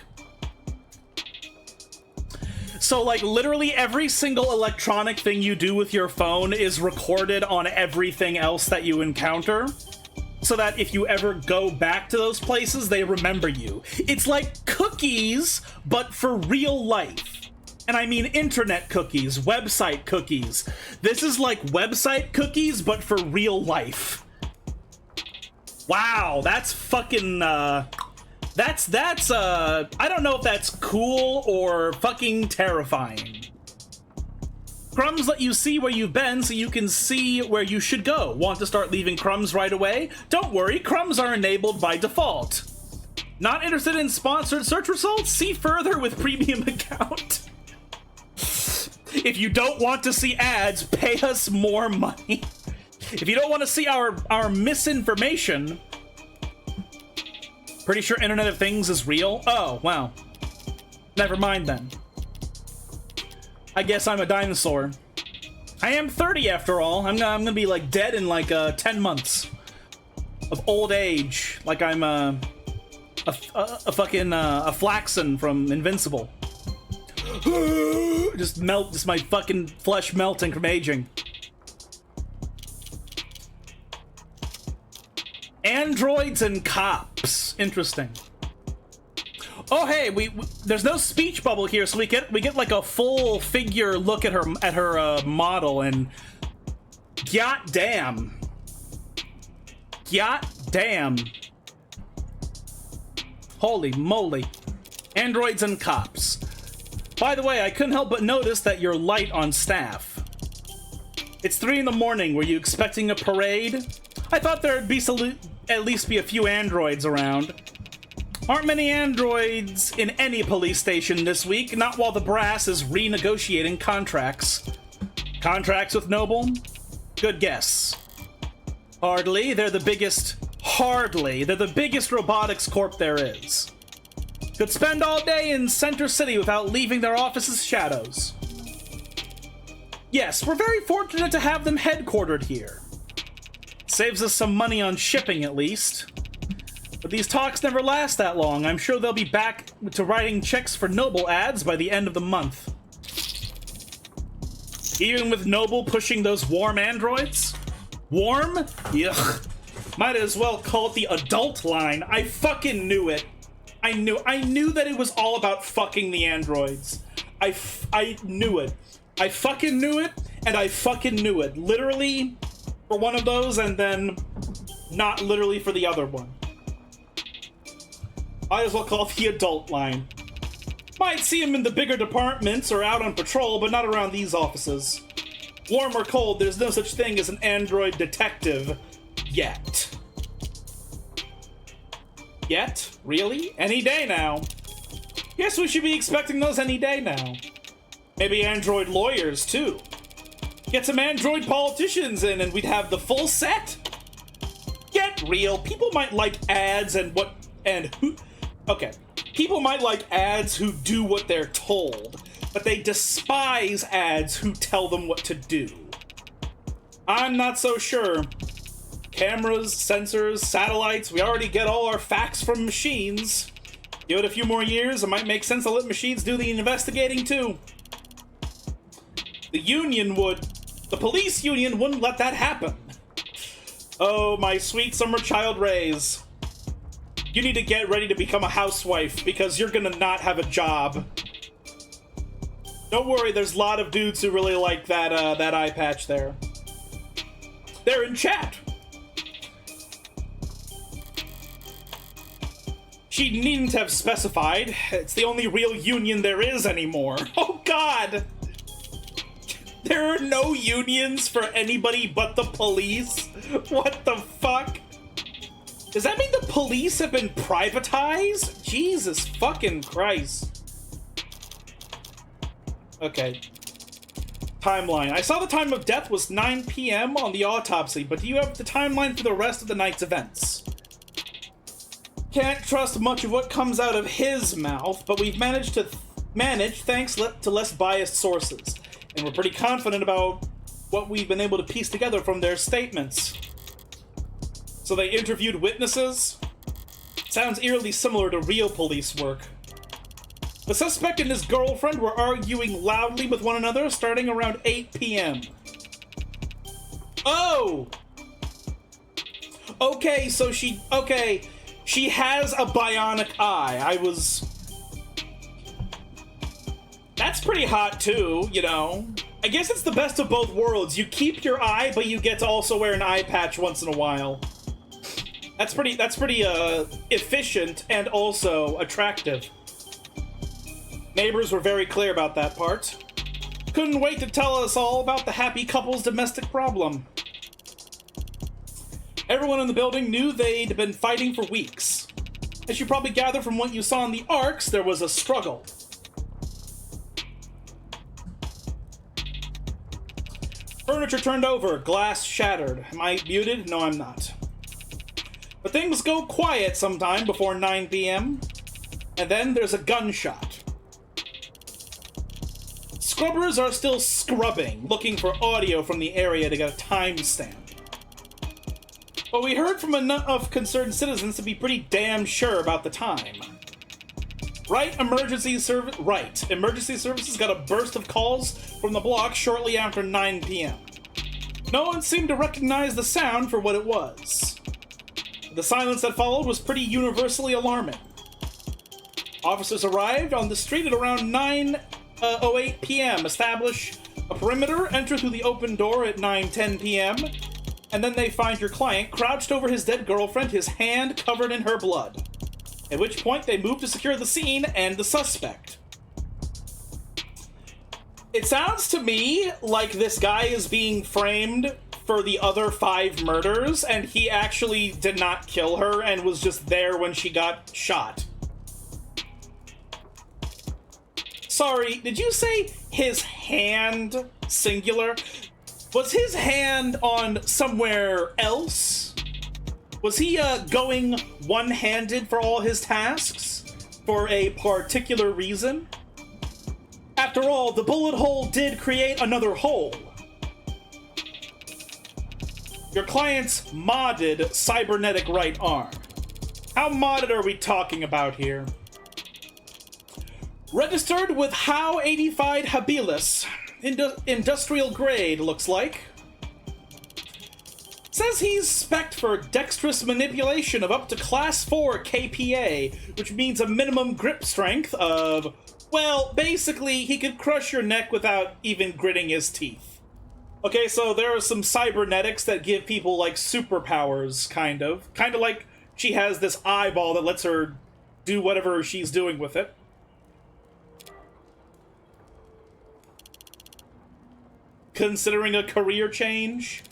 So, like, literally every single electronic thing you do with your phone is recorded on everything else that you encounter, so that if you ever go back to those places, they remember you. It's like cookies, but for real life. And I mean internet cookies, website cookies. This is like website cookies, but for real life. Wow, that's fucking, I don't know if that's cool or fucking terrifying. Crumbs let you see where you've been so you can see where you should go. Want to start leaving crumbs right away? Don't worry, crumbs are enabled by default. Not interested in sponsored search results? See further with premium account. If you don't want to see ads, pay us more money. If you don't want to see our misinformation, pretty sure Internet of Things is real. Oh, wow. Never mind then. I guess I'm a dinosaur. I am 30 after all. I'm gonna be like dead in like 10 months of old age. Like I'm a fucking Flaxen from Invincible. Just my fucking flesh melting from aging. Androids and cops. Interesting. Oh hey, we there's no speech bubble here, so we get like a full figure look at her model, and goddamn, holy moly, androids and cops. By the way, I couldn't help but notice that you're light on staff. It's 3 in the morning. Were you expecting a parade? I thought there'd be at least be a few androids around. Aren't many androids in any police station this week, not while the brass is renegotiating contracts. Contracts with Noble? Good guess. Hardly. They're the biggest robotics corp there is. Could spend all day in Center City without leaving their office's shadows. Yes, we're very fortunate to have them headquartered here. Saves us some money on shipping, at least. But these talks never last that long. I'm sure they'll be back to writing checks for Noble ads by the end of the month. Even with Noble pushing those warm androids? Warm? Yuck. Might as well call it the adult line. I fucking knew it. I knew that it was all about fucking the androids. I knew it. I fucking knew it, and I fucking knew it. Literally for one of those, and then not literally for the other one. Might as well call it the adult line. Might see him in the bigger departments or out on patrol, but not around these offices. Warm or cold, there's no such thing as an android detective. Yet. Yet? Really? Any day now. Guess we should be expecting those any day now. Maybe android lawyers, too. Get some android politicians in and we'd have the full set. Get real. People might like ads People might like ads who do what they're told, but they despise ads who tell them what to do. I'm not so sure. Cameras, sensors, satellites, we already get all our facts from machines. Give it a few more years, it might make sense to let machines do the investigating too. The police union wouldn't let that happen. Oh, my sweet summer child Rays. You need to get ready to become a housewife, because you're gonna not have a job. Don't worry, there's a lot of dudes who really like that eye patch there. They're in chat. She needn't have specified. It's the only real union there is anymore. Oh god! There are no unions for anybody but the police? What the fuck? Does that mean the police have been privatized? Jesus fucking Christ. Okay. Timeline. I saw the time of death was 9 p.m. on the autopsy, but do you have the timeline for the rest of the night's events? Can't trust much of what comes out of his mouth, but we've managed thanks to less biased sources. And we're pretty confident about what we've been able to piece together from their statements. So they interviewed witnesses? Sounds eerily similar to real police work. The suspect and his girlfriend were arguing loudly with one another starting around 8 p.m. Oh! Okay, so she has a bionic eye. That's pretty hot too, you know. I guess it's the best of both worlds. You keep your eye, but you get to also wear an eye patch once in a while. That's pretty efficient and also attractive. Neighbors were very clear about that part. Couldn't wait to tell us all about the happy couple's domestic problem. Everyone in the building knew they'd been fighting for weeks. As you probably gather from what you saw in the arcs, there was a struggle. Furniture turned over, glass shattered. Am I muted? No, I'm not. But things go quiet sometime before 9 p.m. And then there's a gunshot. Scrubbers are still scrubbing, looking for audio from the area to get a timestamp. But we heard from enough concerned citizens to be pretty damn sure about the time. Emergency services got a burst of calls from the block shortly after 9 p.m. No one seemed to recognize the sound for what it was. The silence that followed was pretty universally alarming. Officers arrived on the street at around 9:08 p.m., establish a perimeter, enter through the open door at 9:10 p.m., and then they find your client crouched over his dead girlfriend, his hand covered in her blood. At which point they move to secure the scene and the suspect. It sounds to me like this guy is being framed for the other 5 murders, and he actually did not kill her and was just there when she got shot. Sorry, did you say his hand, singular? Was his hand on somewhere else? Was he going one-handed for all his tasks? For a particular reason? After all, the bullet hole did create another hole. Your client's modded cybernetic right arm. How modded are we talking about here? Registered with How 85 habilis. Industrial grade, looks like. Says he's spec'd for dexterous manipulation of up to Class 4 KPA, which means a minimum grip strength of, well, basically, he could crush your neck without even gritting his teeth. Okay, so there are some cybernetics that give people, like, superpowers, kind of. Kind of like she has this eyeball that lets her do whatever she's doing with it. Considering a career change?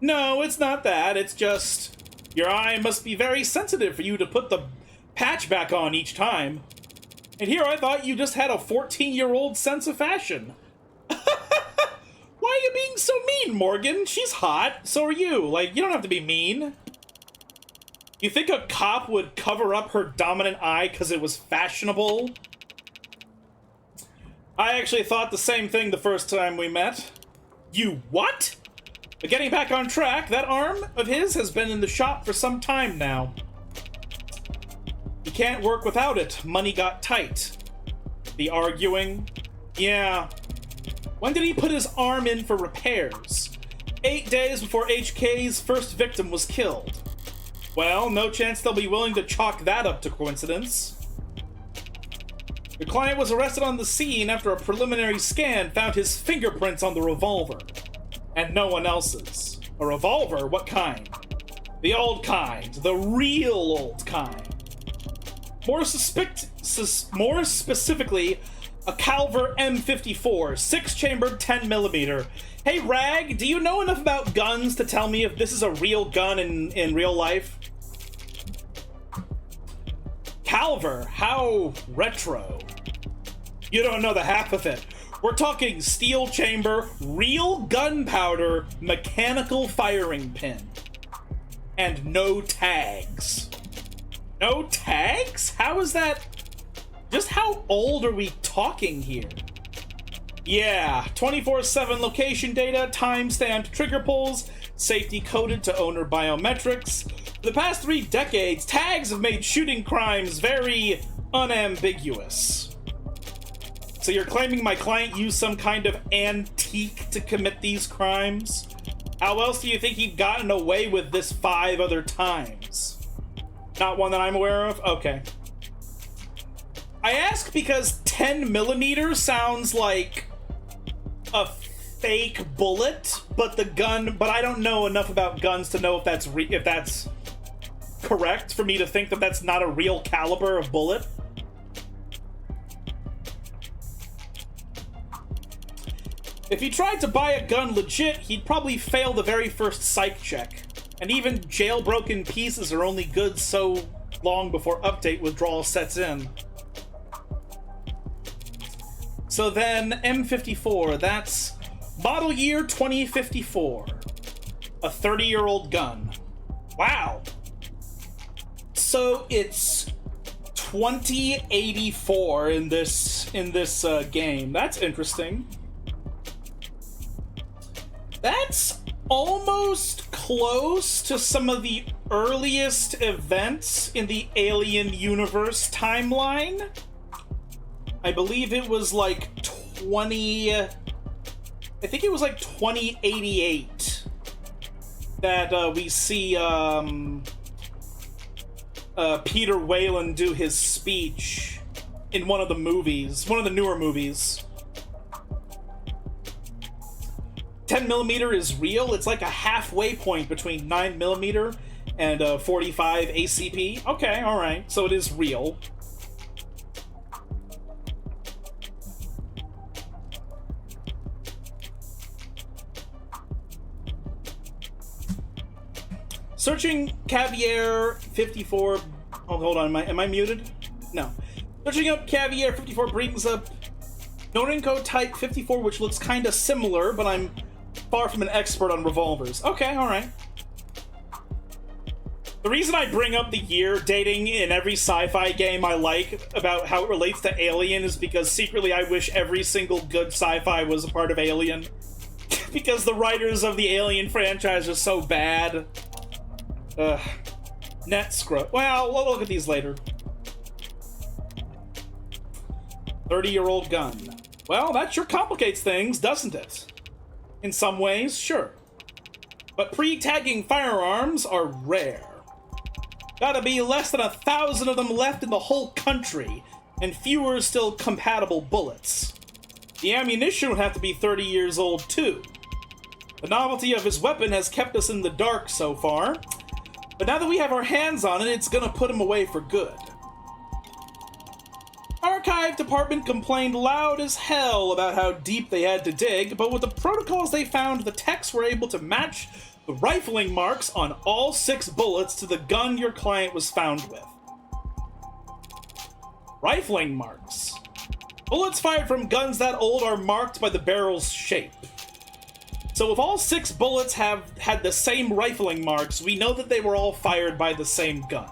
No, it's not that. It's just your eye must be very sensitive for you to put the patch back on each time. And here I thought you just had a 14-year-old sense of fashion. Why are you being so mean, Morgan? She's hot. So are you. Like, you don't have to be mean. You think a cop would cover up her dominant eye because it was fashionable? I actually thought the same thing the first time we met. You what? But getting back on track, that arm of his has been in the shop for some time now. He can't work without it. Money got tight. The arguing? Yeah. When did he put his arm in for repairs? 8 days before HK's first victim was killed. Well, no chance they'll be willing to chalk that up to coincidence. Your client was arrested on the scene after a preliminary scan found his fingerprints on the revolver. And no one else's. A revolver? What kind? The old kind. The real old kind. More specifically, a Calver M54, 6-chambered 10mm. Hey, Rag, do you know enough about guns to tell me if this is a real gun in real life? Calver? How retro. You don't know the half of it. We're talking steel chamber, real gunpowder, mechanical firing pin. And no tags. No tags? How is that? Just how old are we talking here? Yeah, 24/7 location data, time-stamped trigger pulls, safety coded to owner biometrics. For the past 3 decades, tags have made shooting crimes very unambiguous. So you're claiming my client used some kind of antique to commit these crimes? How else do you think he'd gotten away with this 5 other times? Not one that I'm aware of? Okay. I ask because 10mm sounds like a fake bullet, but I don't know enough about guns to know if that's correct for me to think that that's not a real caliber of bullet. If he tried to buy a gun legit, he'd probably fail the very first psych check. And even jailbroken pieces are only good so long before update withdrawal sets in. So then, M54, that's Model year 2054. A 30-year-old gun. Wow. So it's 2084 in this game. That's interesting. That's almost close to some of the earliest events in the Alien universe timeline. I believe it was like 2088 that we see Peter Whalen do his speech in one of the movies, one of the newer movies. 10mm is real. It's like a halfway point between 9mm and 45 ACP. Okay, all right. So it is real. Searching Caviar 54. Oh, hold on. Am I muted? No. Searching up Caviar 54 brings up Norinco Type 54, which looks kind of similar, but I'm far from an expert on revolvers. Okay, all right. The reason I bring up the year dating in every sci-fi game I like about how it relates to Alien is because secretly I wish every single good sci-fi was a part of Alien. Because the writers of the Alien franchise are so bad. Net scrub. Well, we'll look at these later. 30-year-old gun. Well, that sure complicates things, doesn't it? In some ways, sure. But pre-tagging firearms are rare. Gotta be less than 1,000 of them left in the whole country, and fewer still compatible bullets. The ammunition would have to be 30 years old, too. The novelty of his weapon has kept us in the dark so far, but now that we have our hands on it, it's gonna put him away for good. Archive department complained loud as hell about how deep they had to dig, but with the protocols they found, the techs were able to match the rifling marks on all 6 bullets to the gun your client was found with. Rifling marks. Bullets fired from guns that old are marked by the barrel's shape. So if all 6 bullets have had the same rifling marks, we know that they were all fired by the same gun.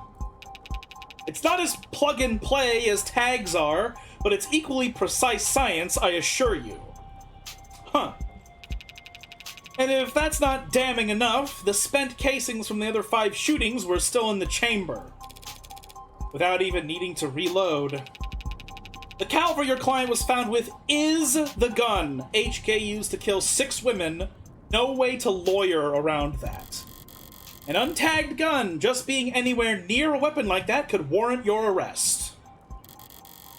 It's not as plug-and-play as tags are, but it's equally precise science, I assure you. Huh. And if that's not damning enough, the spent casings from the other 5 shootings were still in the chamber, without even needing to reload. The caliber your client was found with is the gun HK used to kill 6 women. No way to lawyer around that. An untagged gun just being anywhere near a weapon like that could warrant your arrest.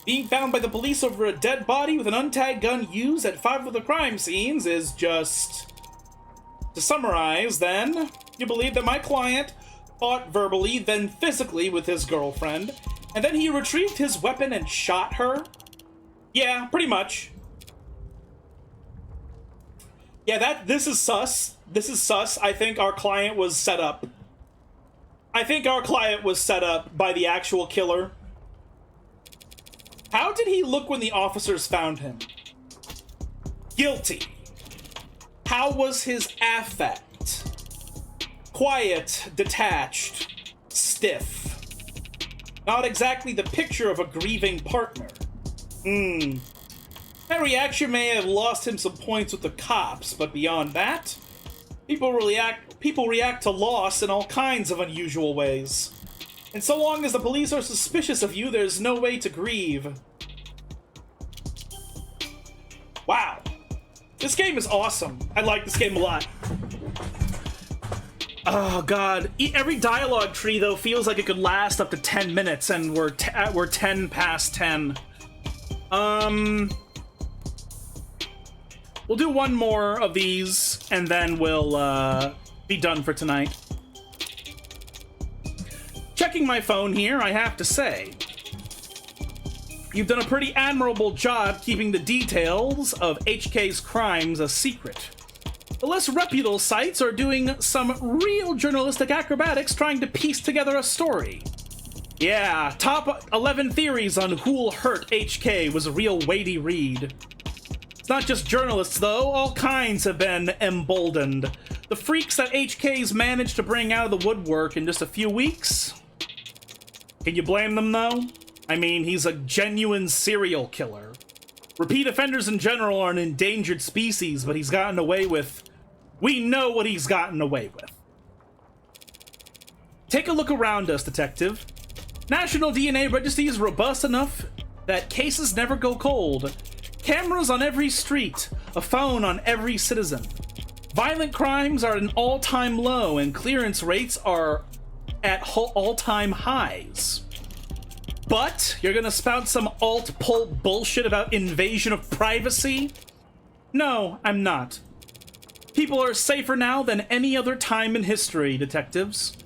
Being found by the police over a dead body with an untagged gun used at 5 of the crime scenes is just... To summarize, then, you believe that my client fought verbally, then physically with his girlfriend, and then he retrieved his weapon and shot her? Yeah, pretty much. Yeah, this is sus. This is sus. I think our client was set up. I think our client was set up by the actual killer. How did he look when the officers found him? Guilty. How was his affect? Quiet, detached, stiff. Not exactly the picture of a grieving partner. That reaction may have lost him some points with the cops, but beyond that, people react to loss in all kinds of unusual ways. And so long as the police are suspicious of you, there's no way to grieve. Wow. This game is awesome. I like this game a lot. Oh god. Every dialogue tree, though, feels like it could last up to 10 minutes, and we're 10 past 10. We'll do one more of these, and then we'll be done for tonight. Checking my phone here, I have to say, you've done a pretty admirable job keeping the details of HK's crimes a secret. The less reputable sites are doing some real journalistic acrobatics trying to piece together a story. Yeah, top 11 theories on who'll hurt HK was a real weighty read. It's Not just journalists, though. All kinds have been emboldened. The freaks that HK's managed to bring out of the woodwork in just a few weeks? Can you blame them, though? I mean, he's a genuine serial killer. Repeat offenders in general are an endangered species, but he's gotten away with... We know what he's gotten away with. Take a look around us, Detective. National DNA Registry is robust enough that cases never go cold. Cameras on every street, a phone on every citizen. Violent crimes are at an all-time low, and clearance rates are at all-time highs. But you're gonna spout some alt-pult bullshit about invasion of privacy? No, I'm not. People are safer now than any other time in history, detectives.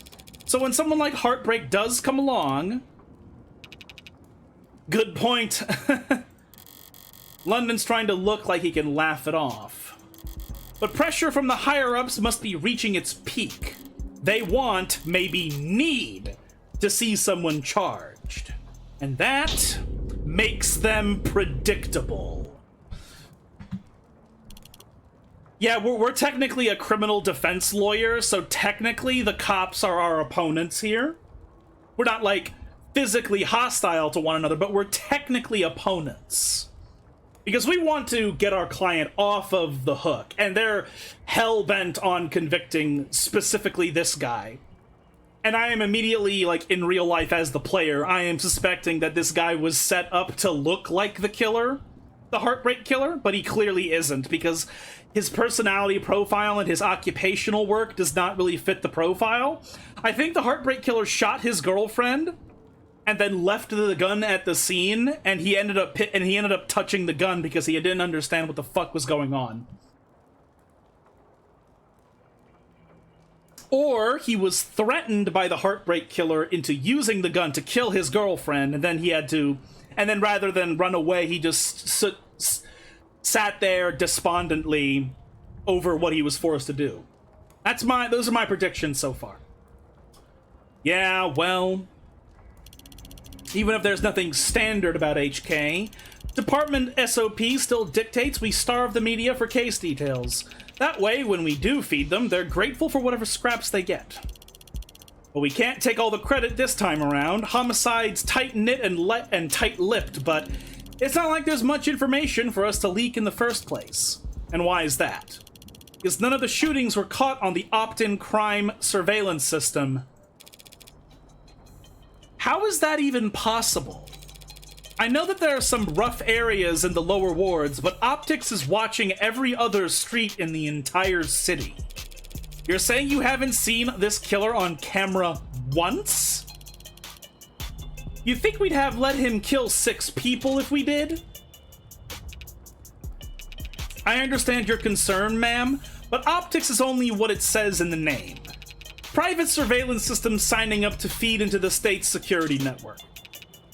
So when someone like Heartbreak does come along... Good point. London's trying to look like he can laugh it off. But pressure from the higher-ups must be reaching its peak. They want, maybe need, to see someone charged. And that makes them predictable. Yeah, we're technically a criminal defense lawyer, so technically the cops are our opponents here. We're not, like, physically hostile to one another, but we're technically opponents. Because we want to get our client off of the hook, and they're hell-bent on convicting specifically this guy. And I am immediately, like, in real life as the player, I am suspecting that this guy was set up to look like the killer, the Heartbreak Killer, but he clearly isn't, because his personality profile and his occupational work does not really fit the profile. I think the Heartbreak Killer shot his girlfriend, and then left the gun at the scene, and he ended up touching the gun because he didn't understand what the fuck was going on. Or he was threatened by the Heartbreak Killer into using the gun to kill his girlfriend, and then rather than run away, he just sat there despondently over what he was forced to do. Those are my predictions so far. Yeah, well, even if there's nothing standard about HK, Department SOP still dictates we starve the media for case details. That way, when we do feed them, they're grateful for whatever scraps they get. But we can't take all the credit this time around. Homicide's tight-knit and tight-lipped, but it's not like there's much information for us to leak in the first place. And why is that? Because none of the shootings were caught on the opt-in crime surveillance system. How is that even possible? I know that there are some rough areas in the lower wards, but Optics is watching every other street in the entire city. You're saying you haven't seen this killer on camera once? You think we'd have let him kill 6 people if we did? I understand your concern, ma'am, but Optics is only what it says in the name. Private surveillance systems signing up to feed into the state's security network.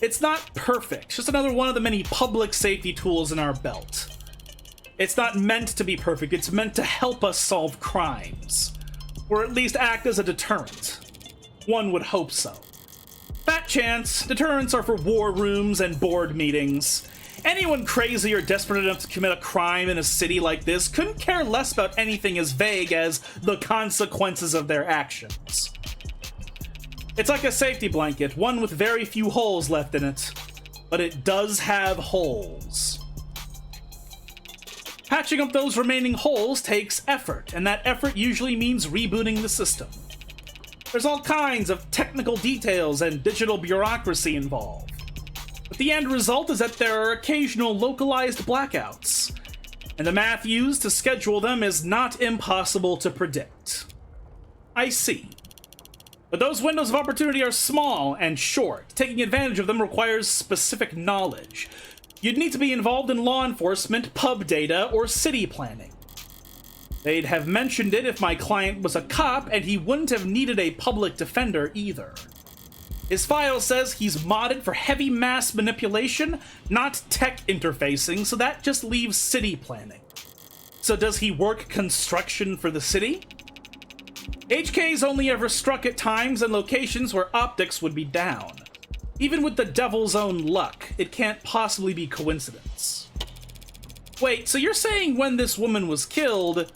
It's not perfect, it's just another one of the many public safety tools in our belt. It's not meant to be perfect, it's meant to help us solve crimes. Or at least act as a deterrent. One would hope so. Fat chance, deterrents are for war rooms and board meetings. Anyone crazy or desperate enough to commit a crime in a city like this couldn't care less about anything as vague as the consequences of their actions. It's like a safety blanket, one with very few holes left in it. But it does have holes. Patching up those remaining holes takes effort, and that effort usually means rebooting the system. There's all kinds of technical details and digital bureaucracy involved. But the end result is that there are occasional localized blackouts, and the math used to schedule them is not impossible to predict. I see. But those windows of opportunity are small and short. Taking advantage of them requires specific knowledge. You'd need to be involved in law enforcement, pub data, or city planning. They'd have mentioned it if my client was a cop, and he wouldn't have needed a public defender either. His file says he's modded for heavy mass manipulation, not tech interfacing, so that just leaves city planning. So does he work construction for the city? HK's only ever struck at times and locations where optics would be down. Even with the devil's own luck, it can't possibly be coincidence. Wait, so you're saying when this woman was killed,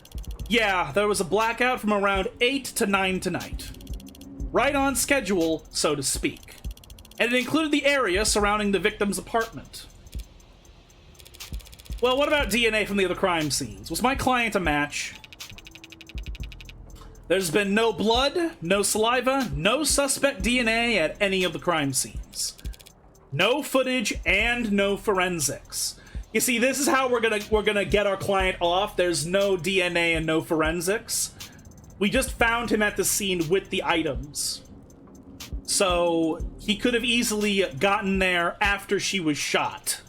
yeah, there was a blackout from around 8 to 9 tonight. Right on schedule, so to speak. And it included the area surrounding the victim's apartment. Well, what about DNA from the other crime scenes? Was my client a match? There's been no blood, no saliva, no suspect DNA at any of the crime scenes. No footage and no forensics. You see, this is how we're gonna get our client off. There's no DNA and no forensics. We just found him at the scene with the items. So he could have easily gotten there after she was shot.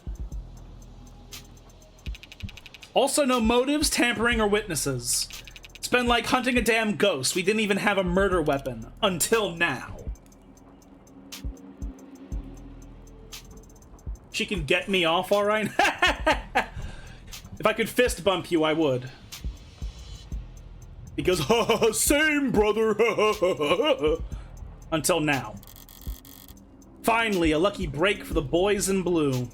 Also, no motives, tampering, or witnesses. It's been like hunting a damn ghost. We didn't even have a murder weapon until now. She can get me off, all right? If I could fist bump you, I would. Because, same, brother. Until now. Finally, a lucky break for the boys in blue.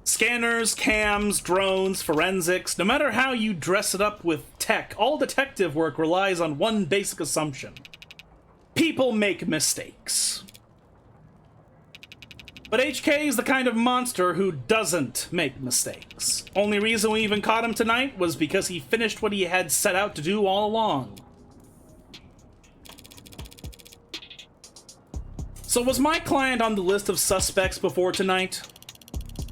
Scanners, cams, drones, forensics, no matter how you dress it up with tech, all detective work relies on one basic assumption. People make mistakes. But HK is the kind of monster who doesn't make mistakes. Only reason we even caught him tonight was because he finished what he had set out to do all along. So was my client on the list of suspects before tonight?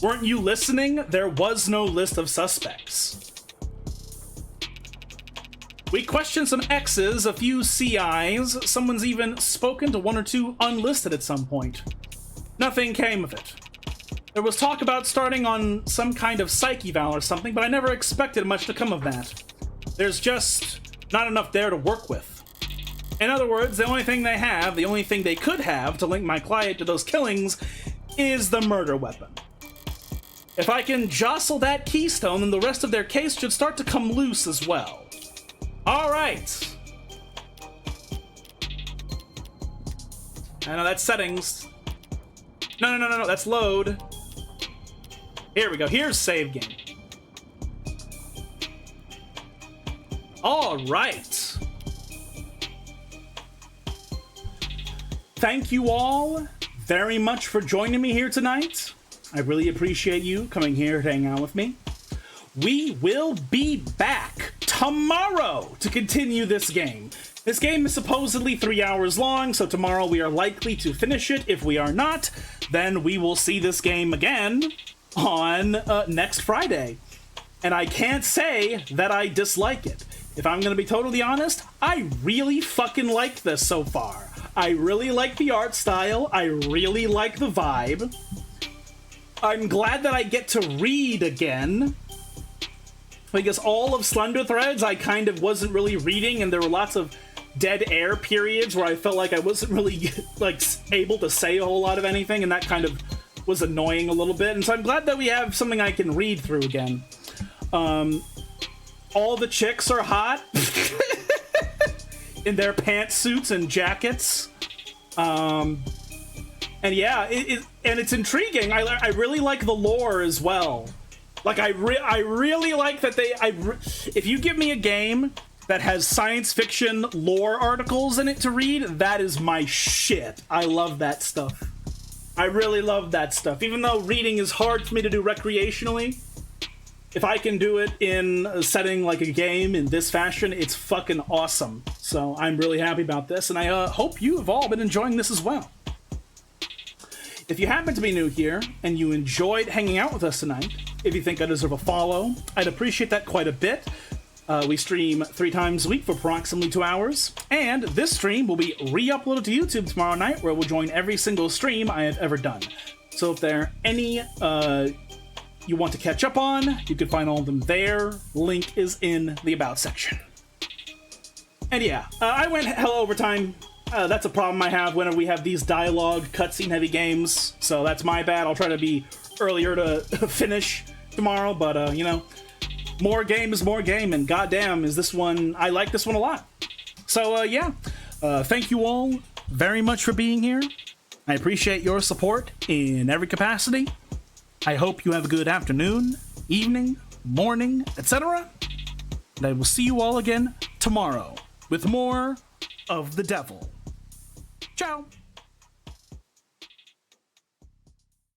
Weren't you listening? There was no list of suspects. We questioned some X's, a few CIs, someone's even spoken to one or two unlisted at some point. Nothing came of it. There was talk about starting on some kind of psych eval or something, but I never expected much to come of that. There's just not enough there to work with. In other words, the only thing they have, the only thing they could have to link my client to those killings is the murder weapon. If I can jostle that keystone, then the rest of their case should start to come loose as well. All right. I know that's settings. No, that's load. Here we go. Here's save game. All right. Thank you all very much for joining me here tonight. I really appreciate you coming here to hang out with me. We will be back tomorrow to continue this game. This game is supposedly 3 hours long, so tomorrow we are likely to finish it. If we are not, then we will see this game again on next Friday. And I can't say that I dislike it. If I'm gonna be totally honest, I really fucking like this so far. I really like the art style. I really like the vibe. I'm glad that I get to read again, because all of Slender Threads I kind of wasn't really reading, and there were lots of dead air periods where I felt like I wasn't really like able to say a whole lot of anything, and that kind of was annoying a little bit. And so I'm glad that we have something I can read through again. All the chicks are hot in their pantsuits and jackets. And yeah, and it's intriguing. I really like the lore as well. Like I really like that if you give me a game that has science fiction lore articles in it to read, that is my shit. I love that stuff. I really love that stuff. Even though reading is hard for me to do recreationally, if I can do it in a setting like a game in this fashion, it's fucking awesome. So I'm really happy about this, and I hope you have all been enjoying this as well. If you happen to be new here and you enjoyed hanging out with us tonight, if you think I deserve a follow, I'd appreciate that quite a bit. We stream 3 times a week for approximately 2 hours, and this stream will be re-uploaded to YouTube tomorrow night, where we'll join every single stream I have ever done. So if there are any you want to catch up on, you can find all of them there. Link is in the About section. And yeah, I went hella overtime. That's a problem I have whenever we have these dialogue, cutscene heavy games, so that's my bad. I'll try to be earlier to finish tomorrow, but you know, more game is more game, and goddamn is this one, I like this one a lot. So yeah, thank you all very much for being here. I appreciate your support in every capacity. I hope you have a good afternoon, evening, morning, etc. And I will see you all again tomorrow with more of the devil. Ciao.